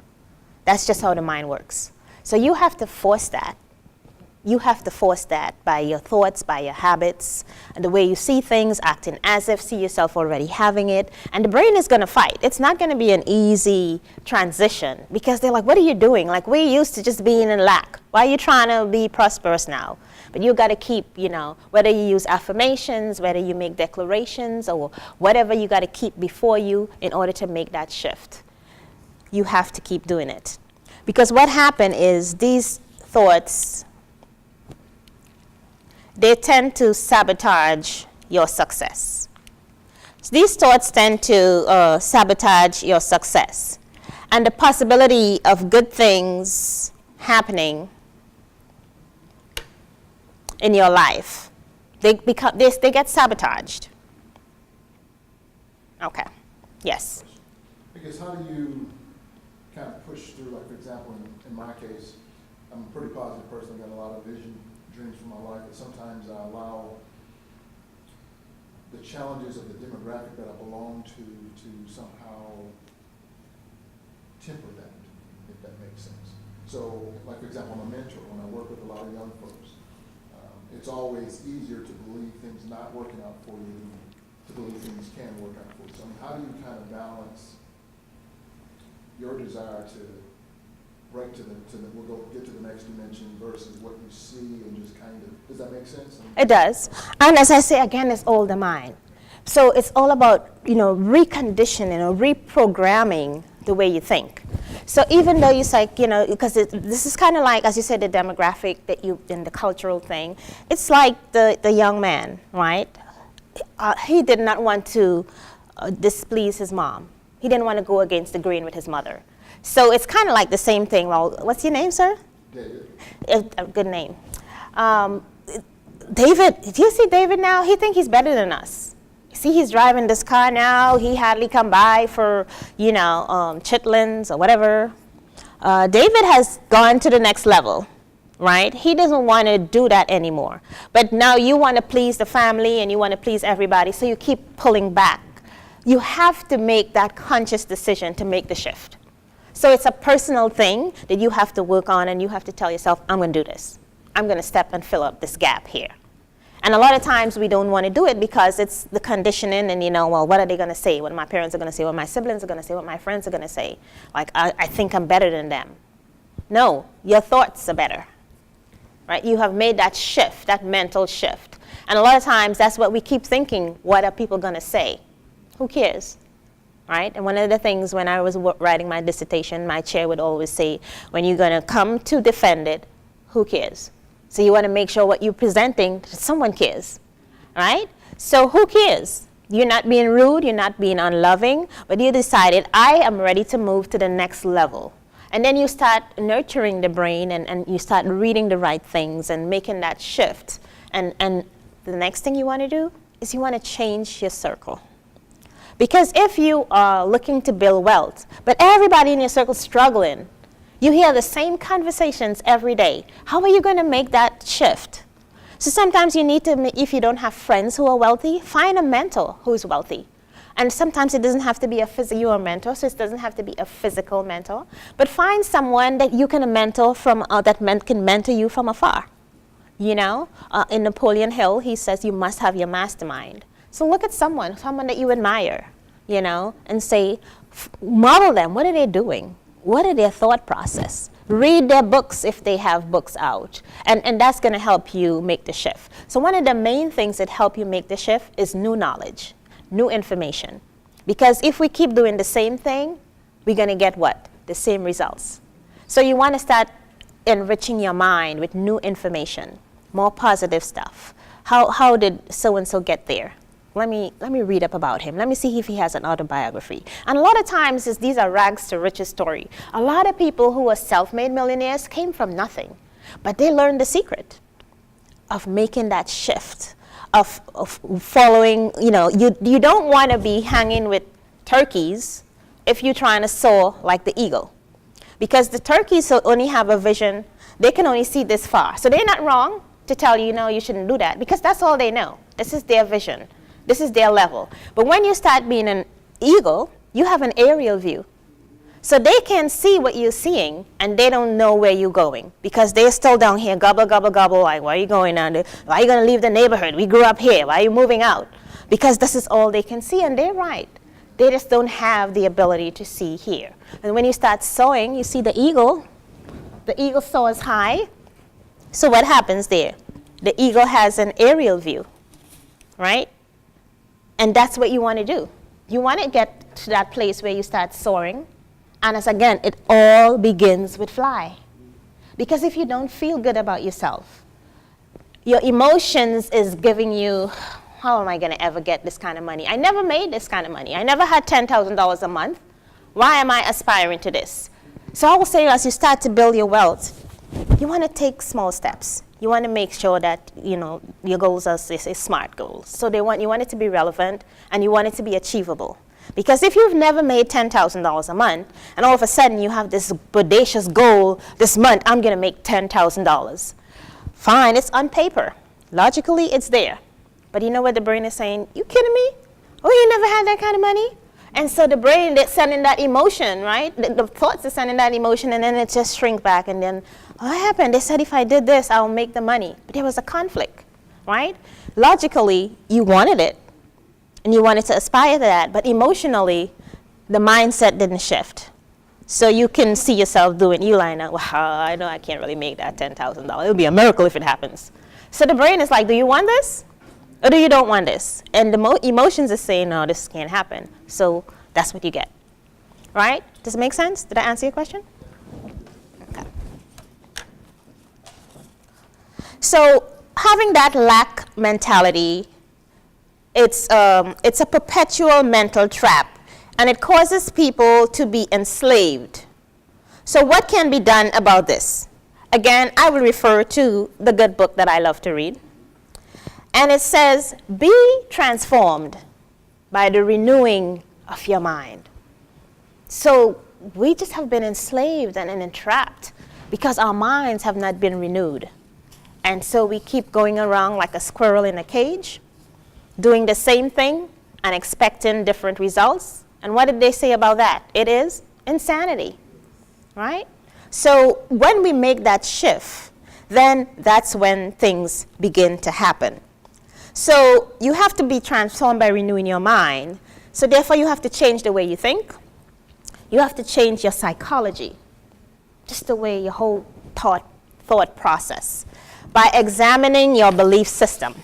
That's just how the mind works. So you have to force that. You have to force that by your thoughts, by your habits, and the way you see things, acting as if, see yourself already having it. And the brain is going to fight. It's not going to be an easy transition because they're like, what are you doing? Like, we're used to just being in lack. Why are you trying to be prosperous now? But you got to keep, whether you use affirmations, whether you make declarations, or whatever you got to keep before you in order to make that shift. You have to keep doing it. Because what happened is these thoughts, they tend to sabotage your success. So these thoughts tend to sabotage your success. And the possibility of good things happening in your life, they get sabotaged. Okay, yes? Because how do you kind of push through, like for example, in my case, I'm a pretty positive person, I've got a lot of vision, dreams for my life, but sometimes I allow the challenges of the demographic that I belong to somehow temper that, if that makes sense. So, like for example, I'm a mentor. When I work with a lot of young folks, it's always easier to believe things not working out for you than to believe things can work out for you. So, I mean, how do you kind of balance your desire to break to the we'll get to the next dimension versus what you see and just kind of, does that make sense? It does. And as I say again, it's all the mind. So it's all about, reconditioning or reprogramming the way you think. So even though you say, because this is kind of like, as you said, the demographic that you, in the cultural thing, it's like the young man, right? He did not want to displease his mom. He didn't want to go against the grain with his mother. So it's kind of like the same thing. Well, what's your name, sir? David. A good name. David, do you see David now? He thinks he's better than us. See, he's driving this car now. He hardly come by for, chitlins or whatever. David has gone to the next level, right? He doesn't want to do that anymore. But now you want to please the family and you want to please everybody, so you keep pulling back. You have to make that conscious decision to make the shift. So it's a personal thing that you have to work on, and you have to tell yourself, I'm going to do this. I'm going to step and fill up this gap here. And a lot of times we don't want to do it because it's the conditioning and, what are they going to say? What my parents are going to say, what my siblings are going to say, what my friends are going to say. Like, I think I'm better than them. No, your thoughts are better, right? You have made that shift, that mental shift. And a lot of times that's what we keep thinking, what are people going to say? Who cares? Right? And one of the things when I was writing my dissertation, my chair would always say, when you're going to come to defend it, who cares? So you want to make sure what you're presenting, someone cares, right? So who cares? You're not being rude, you're not being unloving, but you decided, I am ready to move to the next level. And then you start nurturing the brain and you start reading the right things and making that shift. And the next thing you want to do is you want to change your circle. Because if you are looking to build wealth, but everybody in your circle is struggling, you hear the same conversations every day, how are you going to make that shift? So sometimes you need to, if you don't have friends who are wealthy, find a mentor who's wealthy. And sometimes it doesn't have to be you're a mentor, so it doesn't have to be a physical mentor, but find someone that you can mentor from, can mentor you from afar. In Napoleon Hill, he says you must have your mastermind. So look at someone that you admire, and say, model them. What are they doing? What are their thought process? Read their books if they have books out. And that's going to help you make the shift. So one of the main things that help you make the shift is new knowledge, new information. Because if we keep doing the same thing, we're going to get what? The same results. So you want to start enriching your mind with new information, more positive stuff. How did so-and-so get there? Let me read up about him. Let me see if he has an autobiography. And a lot of times these are rags to riches story. A lot of people who are self-made millionaires came from nothing, but they learned the secret of making that shift, of following, you don't want to be hanging with turkeys if you're trying to soar like the eagle. Because the turkeys only have a vision, they can only see this far. So they're not wrong to tell you, you shouldn't do that, because that's all they know. This is their vision. This is their level. But when you start being an eagle, you have an aerial view. So they can see what you're seeing, and they don't know where you're going, because they're still down here, gobble, gobble, gobble, like, where are you going on? Why are you going to leave the neighborhood? We grew up here. Why are you moving out? Because this is all they can see, and they're right. They just don't have the ability to see here. And when you start soaring, you see the eagle soars high. So what happens there? The eagle has an aerial view, right? And that's what you want to do. You want to get to that place where you start soaring. And as again, it all begins with fly. Because if you don't feel good about yourself, your emotions is giving you, how am I going to ever get this kind of money? I never made this kind of money. I never had $10,000 a month. Why am I aspiring to this? So I will say, as you start to build your wealth, you want to take small steps. You want to make sure that, your goals are smart goals. So you want it to be relevant, and you want it to be achievable. Because if you've never made $10,000 a month, and all of a sudden you have this bodacious goal, this month I'm going to make $10,000. Fine, it's on paper. Logically, it's there. But you know what the brain is saying? You kidding me? Oh, you never had that kind of money? And so the brain that's sending that emotion, right? The thoughts are sending that emotion, and then it just shrink back. And then, what happened? They said if I did this, I'll make the money. But there was a conflict, right? Logically, you wanted it, and you wanted to aspire to that. But emotionally, the mindset didn't shift. So you can see yourself doing, you line up, wow, I know I can't really make that $10,000. It would be a miracle if it happens. So the brain is like, do you want this? Or do you don't want this? And the emotions are saying, no, this can't happen. So that's what you get, right? Does it make sense? Did I answer your question? Okay. So having that lack mentality, it's a perpetual mental trap. And it causes people to be enslaved. So what can be done about this? Again, I will refer to the good book that I love to read. And it says, be transformed by the renewing of your mind. So we just have been enslaved and entrapped because our minds have not been renewed. And so we keep going around like a squirrel in a cage, doing the same thing and expecting different results. And what did they say about that? It is insanity, right? So when we make that shift, then that's when things begin to happen. So you have to be transformed by renewing your mind. So therefore you have to change the way you think. You have to change your psychology, just the way your whole thought process, by examining your belief system.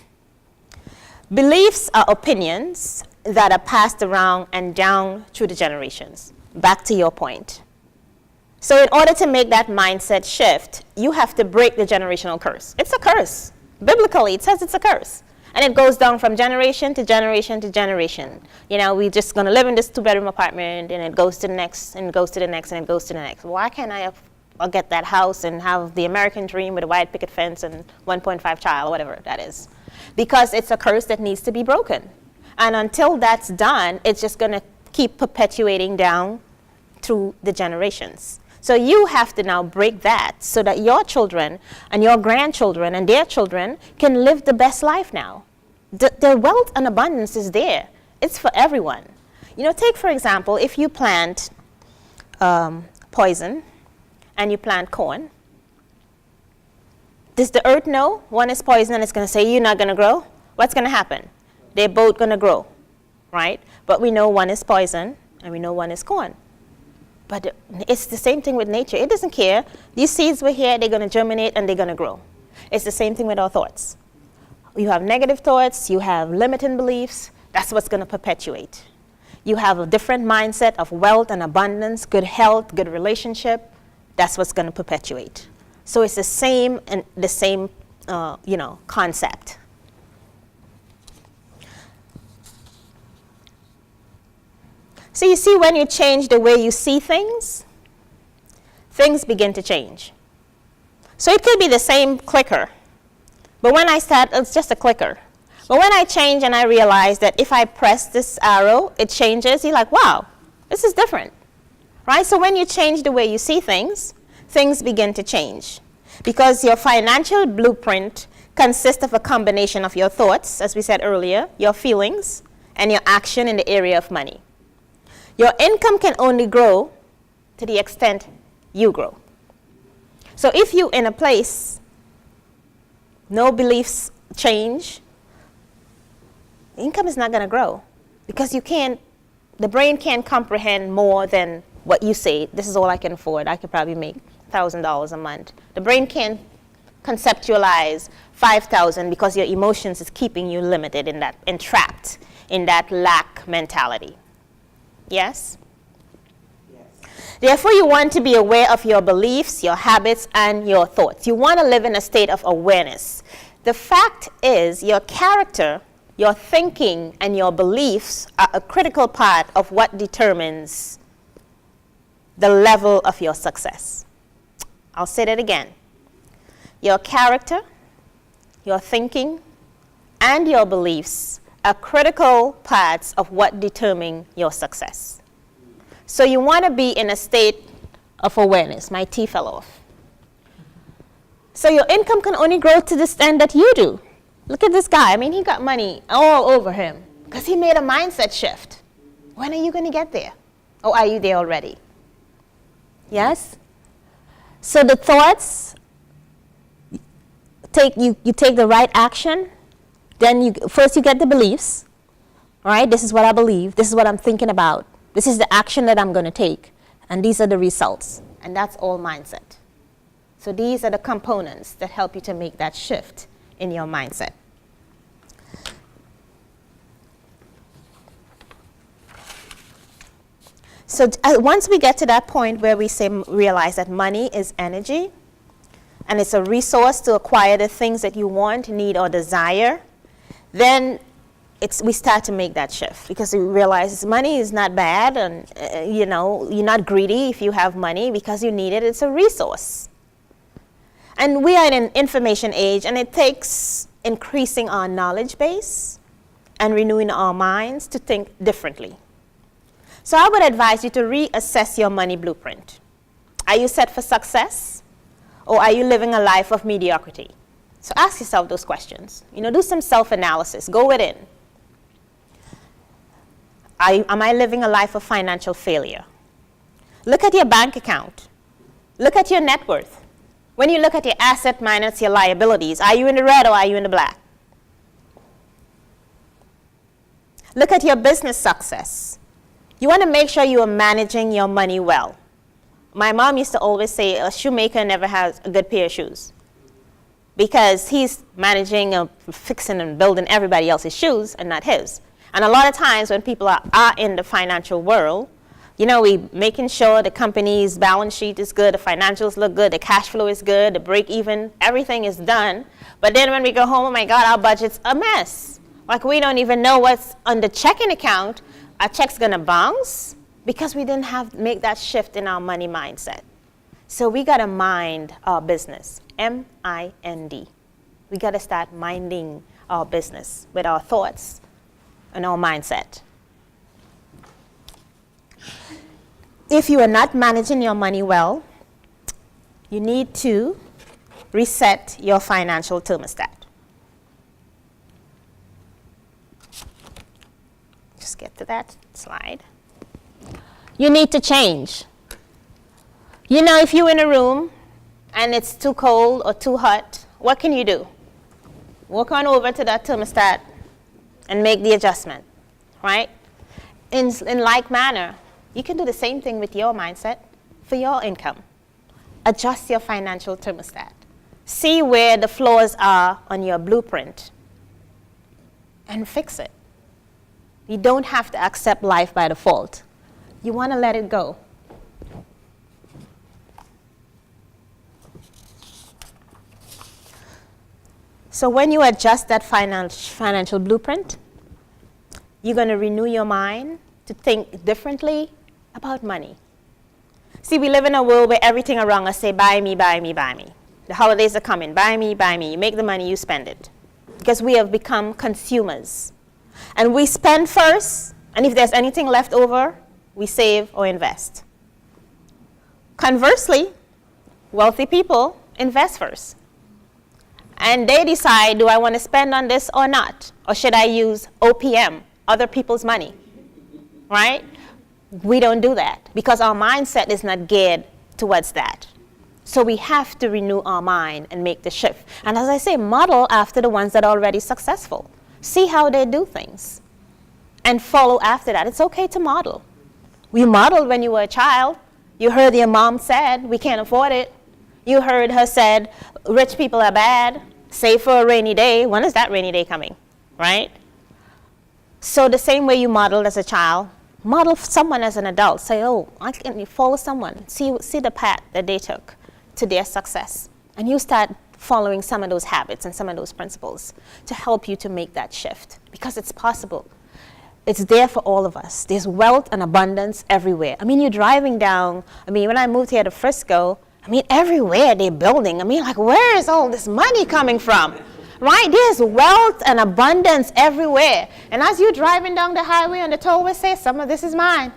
Beliefs are opinions that are passed around and down through the generations. Back to your point. So in order to make that mindset shift, you have to break the generational curse. It's a curse. Biblically, it says it's a curse. And it goes down from generation to generation to generation. You know, we're just going to live in this 2-bedroom apartment, and it goes to the next, and it goes to the next, and it goes to the next. Why can't I'll get that house and have the American dream with a wide picket fence and 1.5 child, or whatever that is? Because it's a curse that needs to be broken. And until that's done, it's just going to keep perpetuating down through the generations. So you have to now break that so that your children and your grandchildren and their children can live the best life now. The wealth and abundance is there. It's for everyone. You know, take for example, if you plant poison and you plant corn, does the earth know one is poison and it's going to say you're not going to grow? What's going to happen? They're both going to grow, right? But we know one is poison and we know one is corn. But it's the same thing with nature. It doesn't care. These seeds were here, they're going to germinate and they're going to grow. It's the same thing with our thoughts. You have negative thoughts, you have limiting beliefs, that's what's going to perpetuate. You have a different mindset of wealth and abundance, good health, good relationship, that's what's going to perpetuate. So it's the same concept. So you see, when you change the way you see things, things begin to change. So it could be the same clicker, but when I start, it's just a clicker. But when I change and I realize that if I press this arrow, it changes, you're like, wow, this is different, right? So when you change the way you see things, things begin to change. Because your financial blueprint consists of a combination of your thoughts, as we said earlier, your feelings, and your action in the area of money. Your income can only grow to the extent you grow. So if you're in a place, no beliefs change, income is not going to grow because the brain can't comprehend more than what you say. This is all I can afford. I could probably make $1,000 a month. The brain can't conceptualize 5,000 because your emotions is keeping you limited in that, entrapped in that lack mentality. Yes? Yes. Therefore, you want to be aware of your beliefs, your habits, and your thoughts. You want to live in a state of awareness. The fact is, your character, your thinking, and your beliefs are a critical part of what determines the level of your success. I'll say that again. Your character, your thinking, and your beliefs are critical parts of what determine your success. So you want to be in a state of awareness. My tea fell off. So your income can only grow to the extent that you do. Look at this guy. I mean, he got money all over him because he made a mindset shift. When are you going to get there? Or are you there already? Yes? So the thoughts, you take the right action. Then first you get the beliefs. All right, this is what I believe. This is what I'm thinking about. This is the action that I'm going to take. And these are the results. And that's all mindset. So these are the components that help you to make that shift in your mindset. So once we get to that point where we realize that money is energy, and it's a resource to acquire the things that you want, need, or desire, then we start to make that shift, because we realize money is not bad, and you're not greedy if you have money because you need it. It's a resource. And we are in an information age, and it takes increasing our knowledge base and renewing our minds to think differently. So I would advise you to reassess your money blueprint. Are you set for success, or are you living a life of mediocrity? So ask yourself those questions. Do some self-analysis. Go within. Am I living a life of financial failure? Look at your bank account. Look at your net worth. When you look at your asset minus your liabilities, are you in the red or are you in the black? Look at your business success. You want to make sure you are managing your money well. My mom used to always say a shoemaker never has a good pair of shoes, because he's managing, fixing and building everybody else's shoes and not his. And a lot of times when people are in the financial world, we making sure the company's balance sheet is good, the financials look good, the cash flow is good, the break even, everything is done. But then when we go home, oh my God, our budget's a mess. Like, we don't even know what's on the checking account. Our check's gonna bounce because we didn't make that shift in our money mindset. So we gotta mind our business, M-I-N-D. We gotta start minding our business with our thoughts and our mindset. If you are not managing your money well, you need to reset your financial thermostat. Just get to that slide. You need to change. If you're in a room and it's too cold or too hot, what can you do? Walk on over to that thermostat and make the adjustment, right? In like manner, you can do the same thing with your mindset for your income. Adjust your financial thermostat. See where the flaws are on your blueprint and fix it. You don't have to accept life by default. You want to let it go. So when you adjust that financial blueprint, you're going to renew your mind to think differently about money. See, we live in a world where everything around us say, buy me, buy me, buy me. The holidays are coming, buy me, buy me. You make the money, you spend it. Because we have become consumers. And we spend first, and if there's anything left over, we save or invest. Conversely, wealthy people invest first. And they decide, do I want to spend on this or not? Or should I use OPM, other people's money? Right? We don't do that because our mindset is not geared towards that. So we have to renew our mind and make the shift. And as I say, model after the ones that are already successful. See how they do things and follow after that. It's okay to model. We modeled when you were a child. You heard your mom said, we can't afford it. You heard her said, rich people are bad, save for a rainy day. When is that rainy day coming, right? So the same way you modeled as a child, model someone as an adult. Say, oh, I can follow someone. See the path that they took to their success. And you start following some of those habits and some of those principles to help you to make that shift, because it's possible. It's there for all of us. There's wealth and abundance everywhere. You're driving down. When I moved here to Frisco, everywhere they're building. Where is all this money coming from? Right? There's wealth and abundance everywhere. And as you're driving down the highway on the tollway, say, some of this is mine.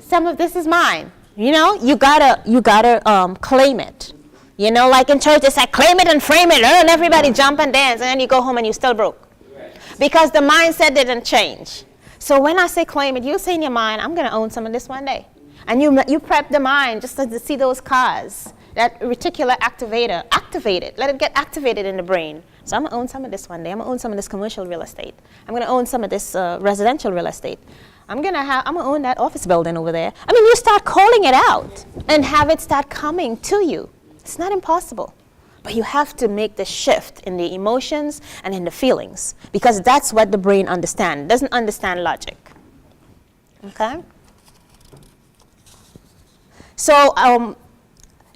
Some of this is mine. You gotta claim it. You know, like in church, it's like claim it and frame it, and everybody jump and dance, and then you go home and you're still broke. Because the mindset didn't change. So when I say claim it, you say in your mind, I'm going to own some of this one day. And you prep the mind just to see those cars, that reticular activator, activate it. Let it get activated in the brain. So I'm going to own some of this one day. I'm going to own some of this commercial real estate. I'm going to own some of this residential real estate. I'm going to own that office building over there. I mean, you start calling it out and have it start coming to you. It's not impossible. But you have to make the shift in the emotions and in the feelings, because that's what the brain understands. It doesn't understand logic. Okay? So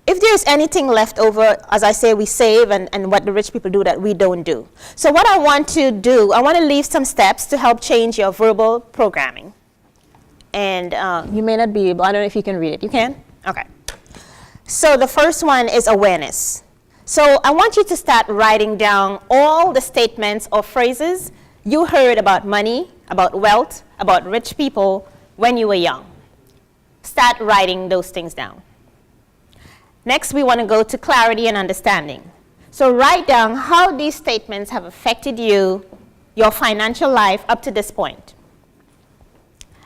if there's anything left over, as I say, we save, and what the rich people do that we don't do. So what I want to do, I want to leave some steps to help change your verbal programming. And you may not be able, I don't know if you can read it. You can? Okay. So the first one is awareness. So I want you to start writing down all the statements or phrases you heard about money, about wealth, about rich people when you were young. Start writing those things down. Next, we want to go to clarity and understanding. So write down how these statements have affected you, your financial life up to this point.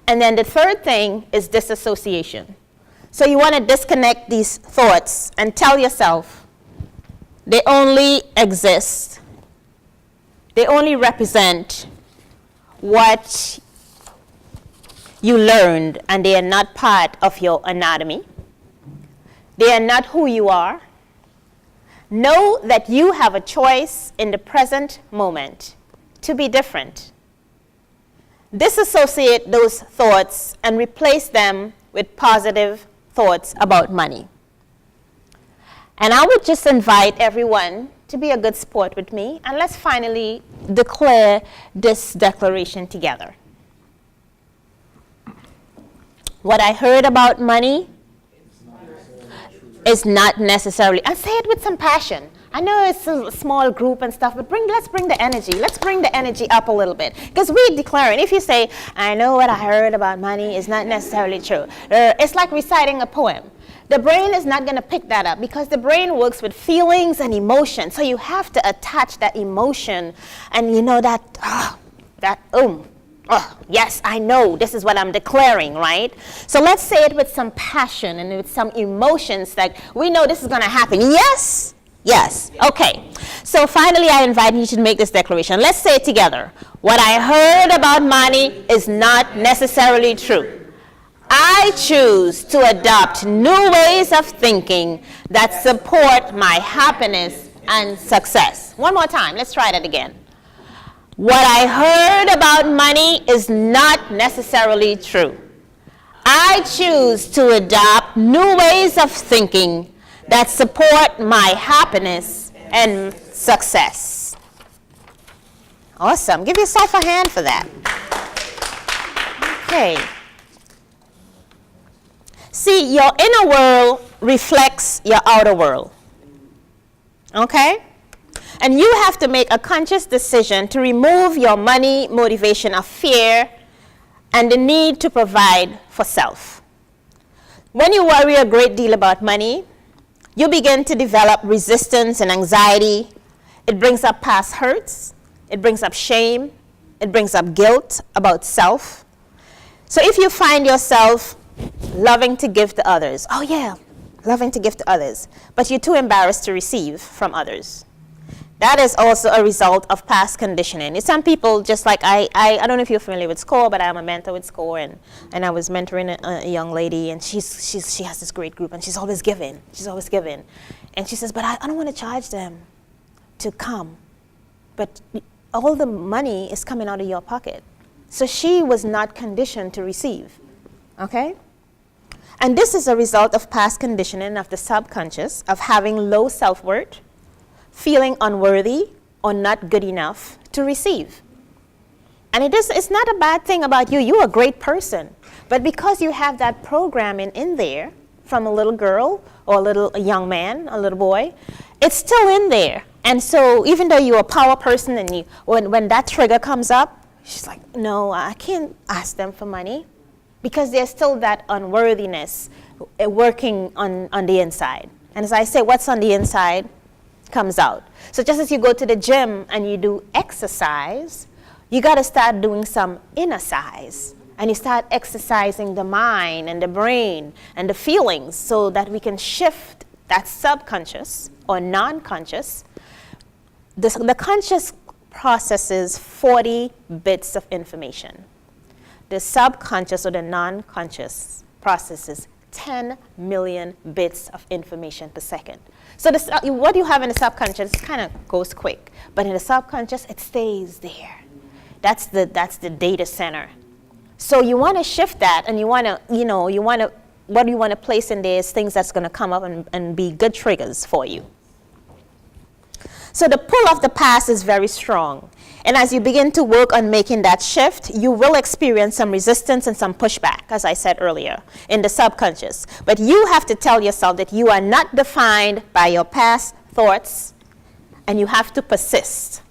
And then the third thing is disassociation. So you want to disconnect these thoughts and tell yourself, they only exist, they only represent what you learned, and they are not part of your anatomy. They are not who you are. Know that you have a choice in the present moment to be different. Disassociate those thoughts and replace them with positive thoughts about money. And I would just invite everyone to be a good sport with me, and let's finally declare this declaration together. What I heard about money is not necessarily, and say it with some passion. I know it's a small group and stuff, but let's bring the energy. Let's bring the energy up a little bit. Because we declare it. If you say, I know what I heard about money is not necessarily true. It's like reciting a poem. The brain is not going to pick that up, because the brain works with feelings and emotions. So you have to attach that emotion, and you know yes, I know, this is what I'm declaring, right? So let's say it with some passion and with some emotions, that we know this is going to happen. Yes? Yes. Okay. So finally, I invite you to make this declaration. Let's say it together. What I heard about money is not necessarily true. I choose to adopt new ways of thinking that support my happiness and success. One more time. Let's try that again. What I heard about money is not necessarily true. I choose to adopt new ways of thinking that support my happiness and success. Awesome. Give yourself a hand for that. Okay. See, your inner world reflects your outer world. Okay? And you have to make a conscious decision to remove your money motivation of fear and the need to provide for self. When you worry a great deal about money, you begin to develop resistance and anxiety. It brings up past hurts. It brings up shame. It brings up guilt about self. So if you find yourself loving to give to others, loving to give to others, but you're too embarrassed to receive from others, that is also a result of past conditioning. Some people, just like I don't know if you're familiar with SCORE, but I'm a mentor with SCORE, and I was mentoring a young lady, and she has this great group, and she's always giving. And she says, but I don't want to charge them to come. But all the money is coming out of your pocket. So she was not conditioned to receive. Okay? And this is a result of past conditioning of the subconscious, of having low self-worth, feeling unworthy or not good enough to receive. And it's not a bad thing about you. You're a great person. But because you have that programming in there from a little girl or a young man, a little boy, it's still in there. And so even though you're a power person, and when that trigger comes up, she's like, no, I can't ask them for money. Because there's still that unworthiness working on the inside. And as I say, what's on the inside comes out. So just as you go to the gym and you do exercise, you got to start doing some inner size. And you start exercising the mind and the brain and the feelings so that we can shift that subconscious or non-conscious. The conscious processes 40 bits of information. The subconscious or the non-conscious processes 10 million bits of information per second. So what you have in the subconscious kind of goes quick, but in the subconscious it stays there. That's the data center. So you want to shift that, and what you want to place in there is things that's going to come up and be good triggers for you. So the pull of the past is very strong. And as you begin to work on making that shift, you will experience some resistance and some pushback, as I said earlier, in the subconscious. But you have to tell yourself that you are not defined by your past thoughts, and you have to persist.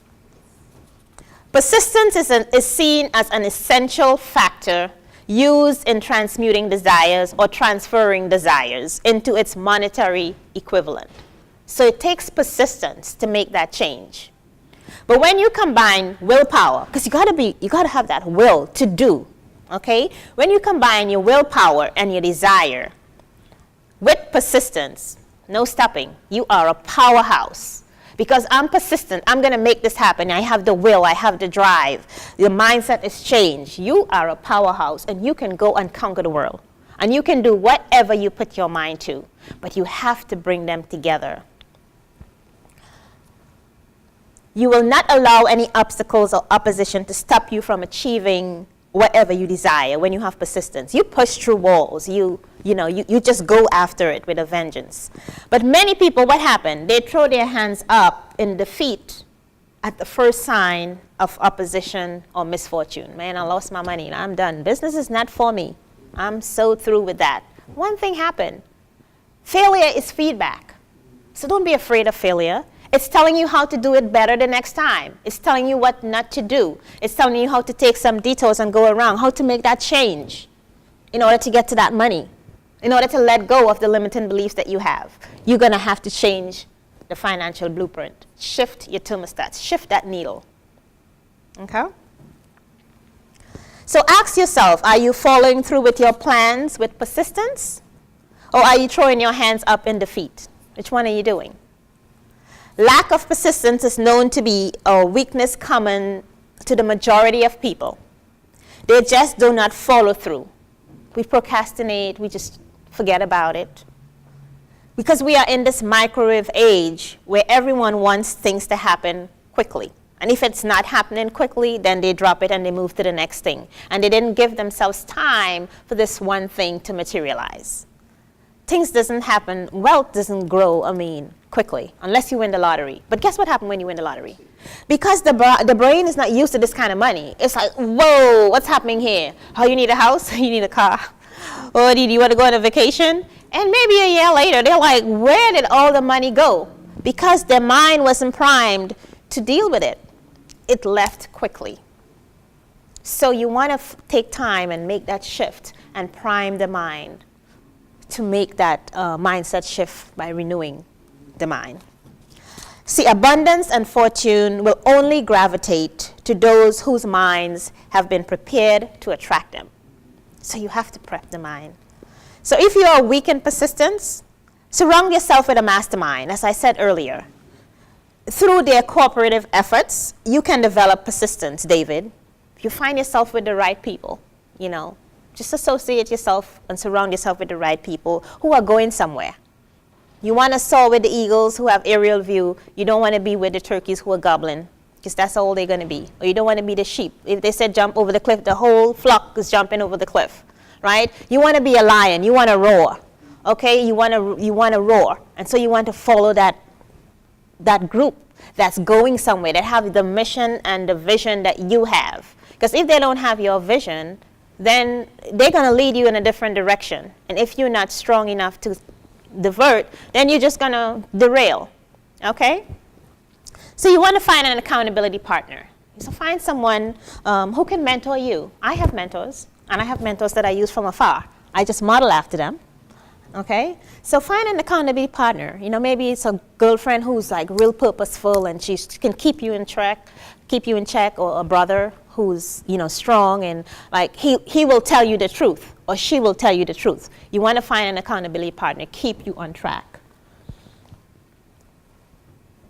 Persistence is seen as an essential factor used in transmuting desires or transferring desires into its monetary equivalent. So it takes persistence to make that change. But when you combine willpower, because you gotta have that will to do, okay? When you combine your willpower and your desire with persistence, no stopping, you are a powerhouse. Because I'm persistent, I'm gonna make this happen. I have the will, I have the drive. Your mindset is changed. You are a powerhouse, and you can go and conquer the world. And you can do whatever you put your mind to, but you have to bring them together. You will not allow any obstacles or opposition to stop you from achieving whatever you desire when you have persistence. You push through walls. You just go after it with a vengeance. But many people, what happened? They throw their hands up in defeat at the first sign of opposition or misfortune. Man, I lost my money. I'm done. Business is not for me. I'm so through with that. One thing happened. Failure is feedback. So don't be afraid of failure. It's telling you how to do it better the next time. It's telling you what not to do. It's telling you how to take some detours and go around, how to make that change in order to get to that money, in order to let go of the limiting beliefs that you have. You're going to have to change the financial blueprint. Shift your thermostats. Shift that needle. Okay? So ask yourself, are you following through with your plans with persistence? Or are you throwing your hands up in defeat? Which one are you doing? Lack of persistence is known to be a weakness common to the majority of people. They just do not follow through. We procrastinate, we just forget about it. Because we are in this microwave age where everyone wants things to happen quickly. And if it's not happening quickly, then they drop it and they move to the next thing. And they didn't give themselves time for this one thing to materialize. Things doesn't happen, wealth doesn't grow, quickly, unless you win the lottery. But guess what happened when you win the lottery? Because the brain is not used to this kind of money. It's like, whoa, what's happening here? Oh, you need a house? You need a car? Or do you want to go on a vacation? And maybe a year later, they're like, where did all the money go? Because their mind wasn't primed to deal with it. It left quickly. So you want to take time and make that shift and prime the mind to make that mindset shift by renewing the mind. See, abundance and fortune will only gravitate to those whose minds have been prepared to attract them. So you have to prep the mind. So if you are weak in persistence, surround yourself with a mastermind, as I said earlier. Through their cooperative efforts, you can develop persistence, David. If you find yourself with the right people, just associate yourself and surround yourself with the right people who are going somewhere. You want to soar with the eagles who have aerial view. You don't want to be with the turkeys who are gobbling, because that's all they're going to be. Or you don't want to be the sheep. If they said jump over the cliff, the whole flock is jumping over the cliff, right? You want to be a lion. You want to roar, okay? You want to roar. And so you want to follow that group that's going somewhere, that have the mission and the vision that you have. Because if they don't have your vision, then they're going to lead you in a different direction. And if you're not strong enough to divert, then you're just going to derail, okay? So you want to find an accountability partner. So find someone who can mentor you. I have mentors, and I have mentors that I use from afar. I just model after them. Okay, so find an accountability partner. You know, maybe it's a girlfriend who's like real purposeful and she can keep you in check, or a brother who's, you know, strong and like he will tell you the truth or she will tell you the truth. You want to find an accountability partner, keep you on track.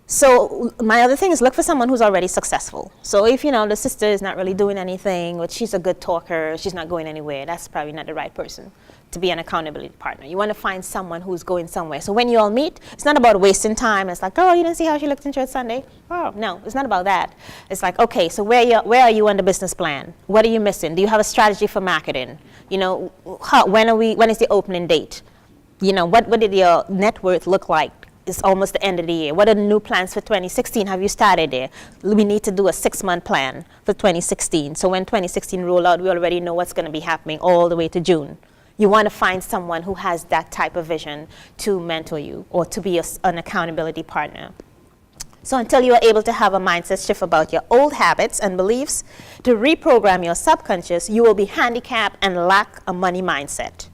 So my other thing is look for someone who's already successful. So if, you know, the sister is not really doing anything, but she's a good talker, she's not going anywhere, that's probably not the right person to be an accountability partner. You want to find someone who's going somewhere. So when you all meet, it's not about wasting time. It's like, oh, you didn't see how she looked in church Sunday? Oh, no, it's not about that. It's like, okay, so where are you on the business plan? What are you missing? Do you have a strategy for marketing? You know, when is the opening date? You know, what did your net worth look like? It's almost the end of the year. What are the new plans for 2016? Have you started there? We need to do a 6-month plan for 2016. So when 2016 roll out, we already know what's going to be happening all the way to June. You want to find someone who has that type of vision to mentor you or to be an accountability partner. So until you are able to have a mindset shift about your old habits and beliefs to reprogram your subconscious, you will be handicapped and lack a money mindset.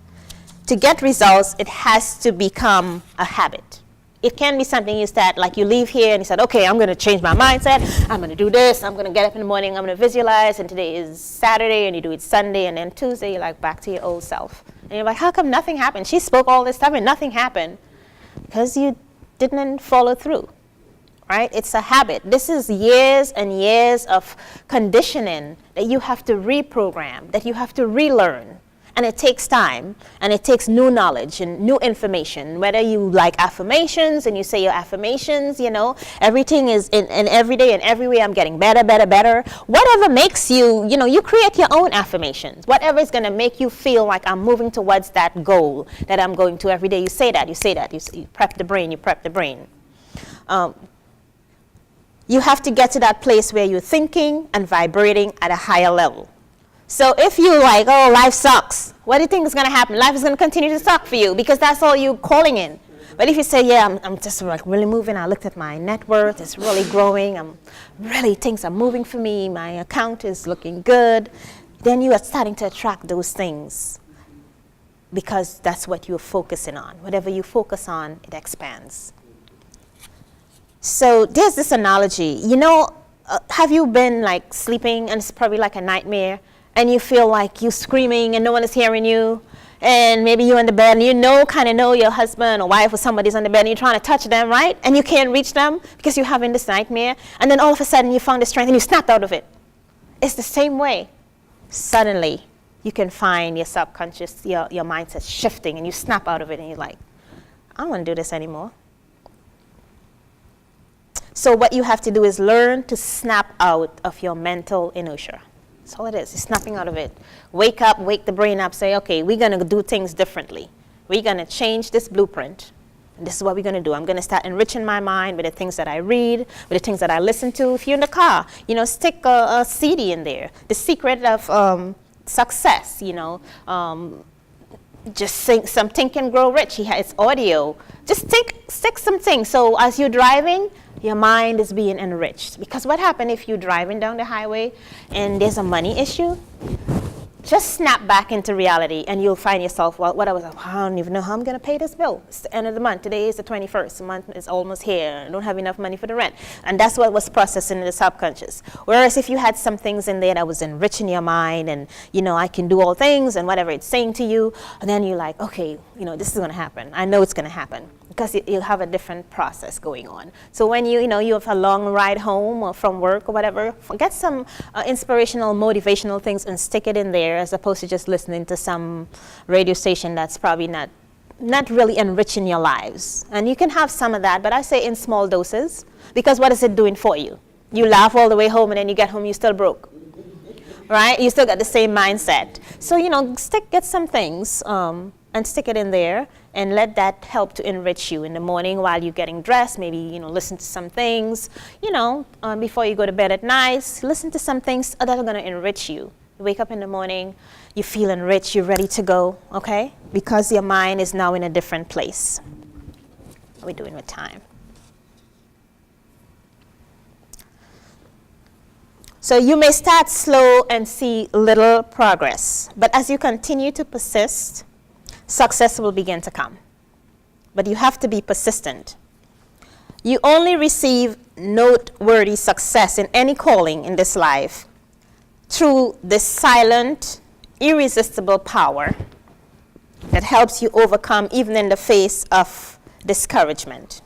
To get results, it has to become a habit. It can be something you start, like you leave here and you said, okay, I'm going to change my mindset. I'm going to do this. I'm going to get up in the morning. I'm going to visualize. And today is Saturday and you do it Sunday. And then Tuesday, you're like back to your old self. And you're like, how come nothing happened? She spoke all this stuff and nothing happened. Because you didn't follow through, right? It's a habit. This is years and years of conditioning that you have to reprogram, that you have to relearn. And it takes time, and it takes new knowledge and new information. Whether you like affirmations and you say your affirmations, you know, everything is in every day and every way I'm getting better, better, better. Whatever makes you, you know, you create your own affirmations. Whatever is going to make you feel like I'm moving towards that goal that I'm going to every day. You say that, you prep the brain, you have to get to that place where you're thinking and vibrating at a higher level. So if you like, oh, life sucks, what do you think is going to happen? Life is going to continue to suck for you because that's all you're calling in. But if you say, yeah, I'm just like really moving, I looked at my net worth, it's really growing, things are moving for me, my account is looking good, then you are starting to attract those things because that's what you're focusing on. Whatever you focus on, it expands. So there's this analogy, you know, have you been like sleeping and it's probably like a nightmare? And you feel like you're screaming and no one is hearing you, and maybe you're in the bed and you kind of know your husband or wife or somebody's on the bed and you're trying to touch them, right? And you can't reach them because you're having this nightmare, and then all of a sudden you found the strength and you snapped out of it. It's the same way. Suddenly, you can find your subconscious, your mindset shifting, and you snap out of it and you're like, I don't want to do this anymore. So what you have to do is learn to snap out of your mental inertia. That's all it is. It's snapping out of it. Wake up, wake the brain up, say, okay, we're going to do things differently. We're going to change this blueprint. And this is what we're going to do. I'm going to start enriching my mind with the things that I read, with the things that I listen to. If you're in the car, you know, stick a CD in there. The secret of success, you know. Just sing some Think and Grow Rich. It's audio. Just stick something. So as you're driving, your mind is being enriched. Because what happens if you're driving down the highway and there's a money issue? Just snap back into reality and you'll find yourself, well, I don't even know how I'm going to pay this bill. It's the end of the month. Today is the 21st. The month is almost here. I don't have enough money for the rent. And that's what was processed in the subconscious. Whereas if you had some things in there that was enriching your mind and, you know, I can do all things and whatever it's saying to you, and then you're like, okay, you know, this is going to happen. I know it's going to happen. Because you'll have a different process going on. So when you have a long ride home or from work or whatever, get some inspirational, motivational things and stick it in there as opposed to just listening to some radio station that's probably not really enriching your lives. And you can have some of that, but I say in small doses, because what is it doing for you? You laugh all the way home and then you get home, you're still broke. Right? You still got the same mindset. So, you know, get some things and stick it in there and let that help to enrich you in the morning while you're getting dressed. Maybe, you know, listen to some things, you know, before you go to bed at night. Listen to some things that are going to enrich you. You wake up in the morning, you feel enriched, you're ready to go, okay? Because your mind is now in a different place. What are we doing with time? So you may start slow and see little progress, but as you continue to persist, success will begin to come. But you have to be persistent. You only receive noteworthy success in any calling in this life through this silent, irresistible power that helps you overcome even in the face of discouragement.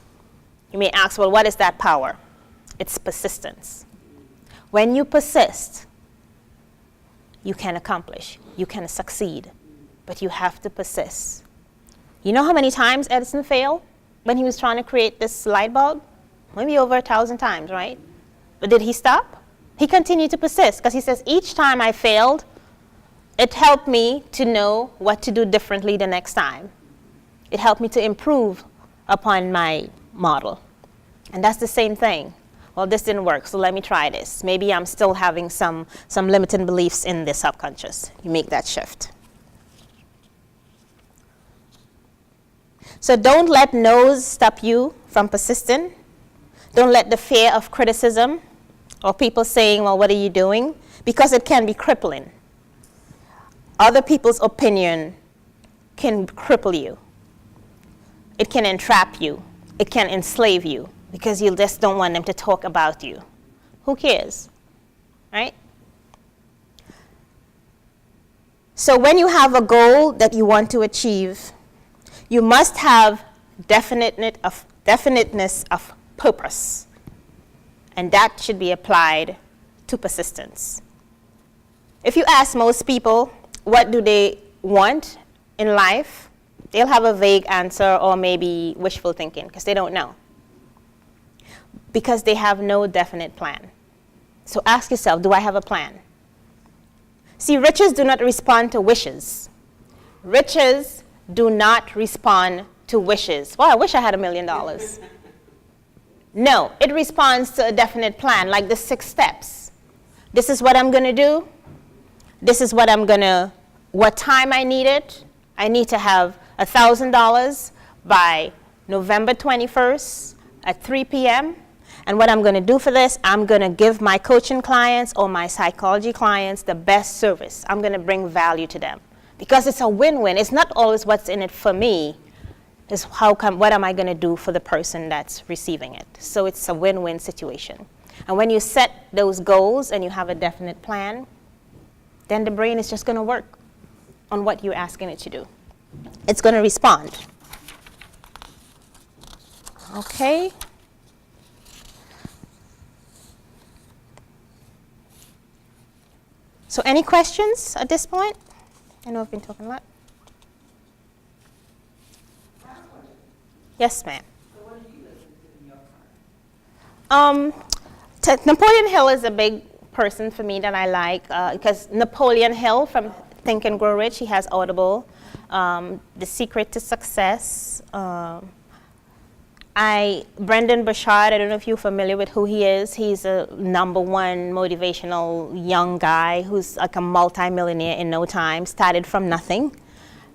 You may ask, well, what is that power? It's persistence. When you persist, you can accomplish, you can succeed, but you have to persist. You know how many times Edison failed when he was trying to create this light bulb? Maybe over 1,000 times, right? But did he stop? He continued to persist because he says, each time I failed, it helped me to know what to do differently the next time. It helped me to improve upon my model. And that's the same thing. Well, this didn't work, so let me try this. Maybe I'm still having some limiting beliefs in the subconscious. You make that shift. So don't let no's stop you from persisting. Don't let the fear of criticism or people saying, well, what are you doing? Because it can be crippling. Other people's opinion can cripple you. It can entrap you. It can enslave you because you just don't want them to talk about you. Who cares, right? So when you have a goal that you want to achieve, you must have definiteness of purpose. And that should be applied to persistence. If you ask most people what do they want in life, they'll have a vague answer or maybe wishful thinking because they don't know. Because they have no definite plan. So ask yourself, do I have a plan? See, riches do not respond to wishes. Riches do not respond to wishes. Well, I wish I had $1 million. No, it responds to a definite plan, like the 6 steps. This is what I'm going to do. This is what time I need it. I need to have $1,000 by November 21st at 3 p.m. And what I'm going to do for this, I'm going to give my coaching clients or my psychology clients the best service. I'm going to bring value to them. Because it's a win-win. It's not always what's in it for me. It's what am I going to do for the person that's receiving it. So it's a win-win situation. And when you set those goals and you have a definite plan, then the brain is just going to work on what you're asking it to do. It's going to respond. Okay. So any questions at this point? I know I've been talking a lot. Yes, ma'am. So what do you listen to in your car? Napoleon Hill is a big person for me that I like because Napoleon Hill from Think and Grow Rich, he has Audible, The Secret to Success. Brendan Burchard, I don't know if you're familiar with who he is. He's a #1 motivational young guy who's like a multi-millionaire in no time, started from nothing.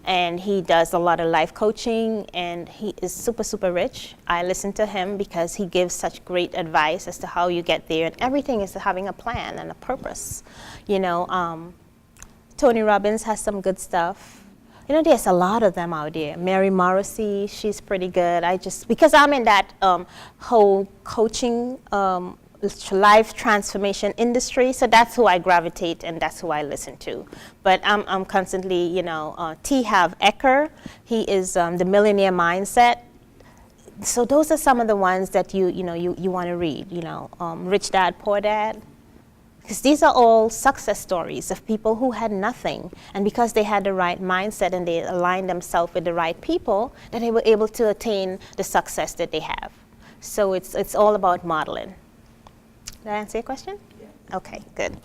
And he does a lot of life coaching, and he is super, super rich. I listen to him because he gives such great advice as to how you get there, and everything is having a plan and a purpose. You know, Tony Robbins has some good stuff. You know, there's a lot of them out there. Mary Morrissey, she's pretty good. Because I'm in that whole coaching, life transformation industry, so that's who I gravitate and that's who I listen to. But I'm constantly, T. Harv Eker, he is the Millionaire Mindset. So those are some of the ones that you want to read, Rich Dad, Poor Dad. Because these are all success stories of people who had nothing, and because they had the right mindset and they aligned themselves with the right people, that they were able to attain the success that they have. So it's all about modeling. Did I answer your question? Yeah. Okay, good.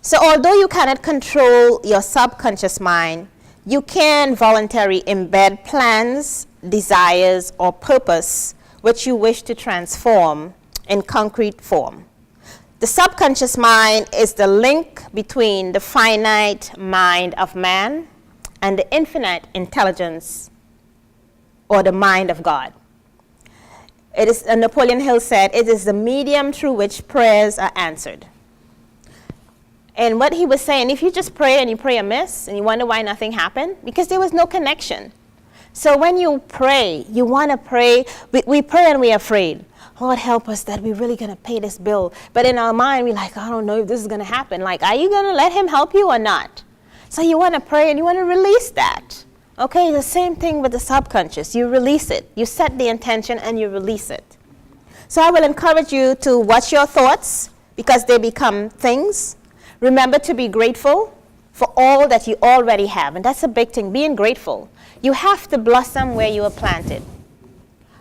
So although you cannot control your subconscious mind, you can voluntarily embed plans, desires, or purpose which you wish to transform in concrete form. The subconscious mind is the link between the finite mind of man and the infinite intelligence or the mind of God. It is, Napoleon Hill said, it is the medium through which prayers are answered. And what he was saying, if you just pray and you pray amiss and you wonder why nothing happened, because there was no connection. So when you pray, you want to pray, we pray and we're afraid. Lord, help us that we're really going to pay this bill. But in our mind, we're like, I don't know if this is going to happen. Like, are you going to let him help you or not? So you want to pray and you want to release that. Okay, the same thing with the subconscious. You release it. You set the intention and you release it. So I will encourage you to watch your thoughts because they become things. Remember to be grateful for all that you already have. And that's a big thing, being grateful. You have to blossom where you were planted.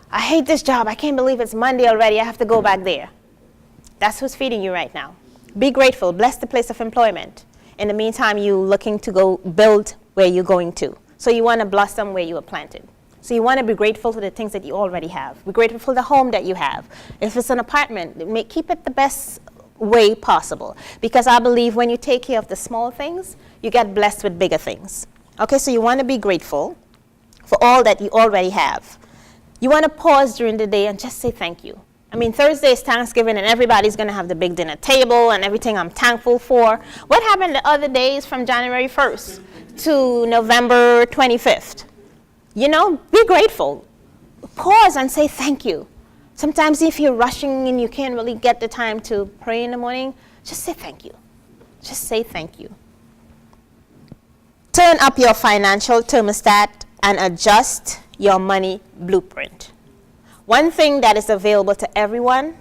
I hate this job. I can't believe it's Monday already. I have to go back there. That's who's feeding you right now. Be grateful. Bless the place of employment. In the meantime, you're looking to go build where you're going to. So you want to blossom where you were planted. So you want to be grateful for the things that you already have. Be grateful for the home that you have. If it's an apartment, keep it the best way possible. Because I believe when you take care of the small things, you get blessed with bigger things. Okay, so you want to be grateful for all that you already have. You want to pause during the day and just say thank you. I mean, Thursday is Thanksgiving and everybody's going to have the big dinner table and everything I'm thankful for. What happened the other days from January 1st to November 25th? You know, be grateful. Pause and say thank you. Sometimes if you're rushing and you can't really get the time to pray in the morning, just say thank you. Just say thank you. Turn up your financial thermostat and adjust your money blueprint. One thing that is available to everyone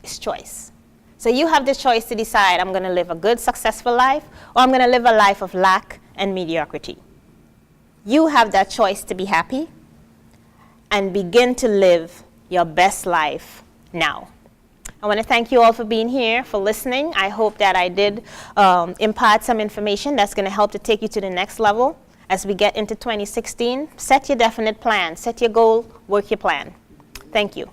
is choice. So you have the choice to decide, I'm going to live a good, successful life, or I'm going to live a life of lack and mediocrity. You have that choice to be happy and begin to live your best life now. I want to thank you all for being here, for listening. I hope that I did impart some information that's going to help to take you to the next level. As we get into 2016, set your definite plan, set your goal, work your plan. Thank you.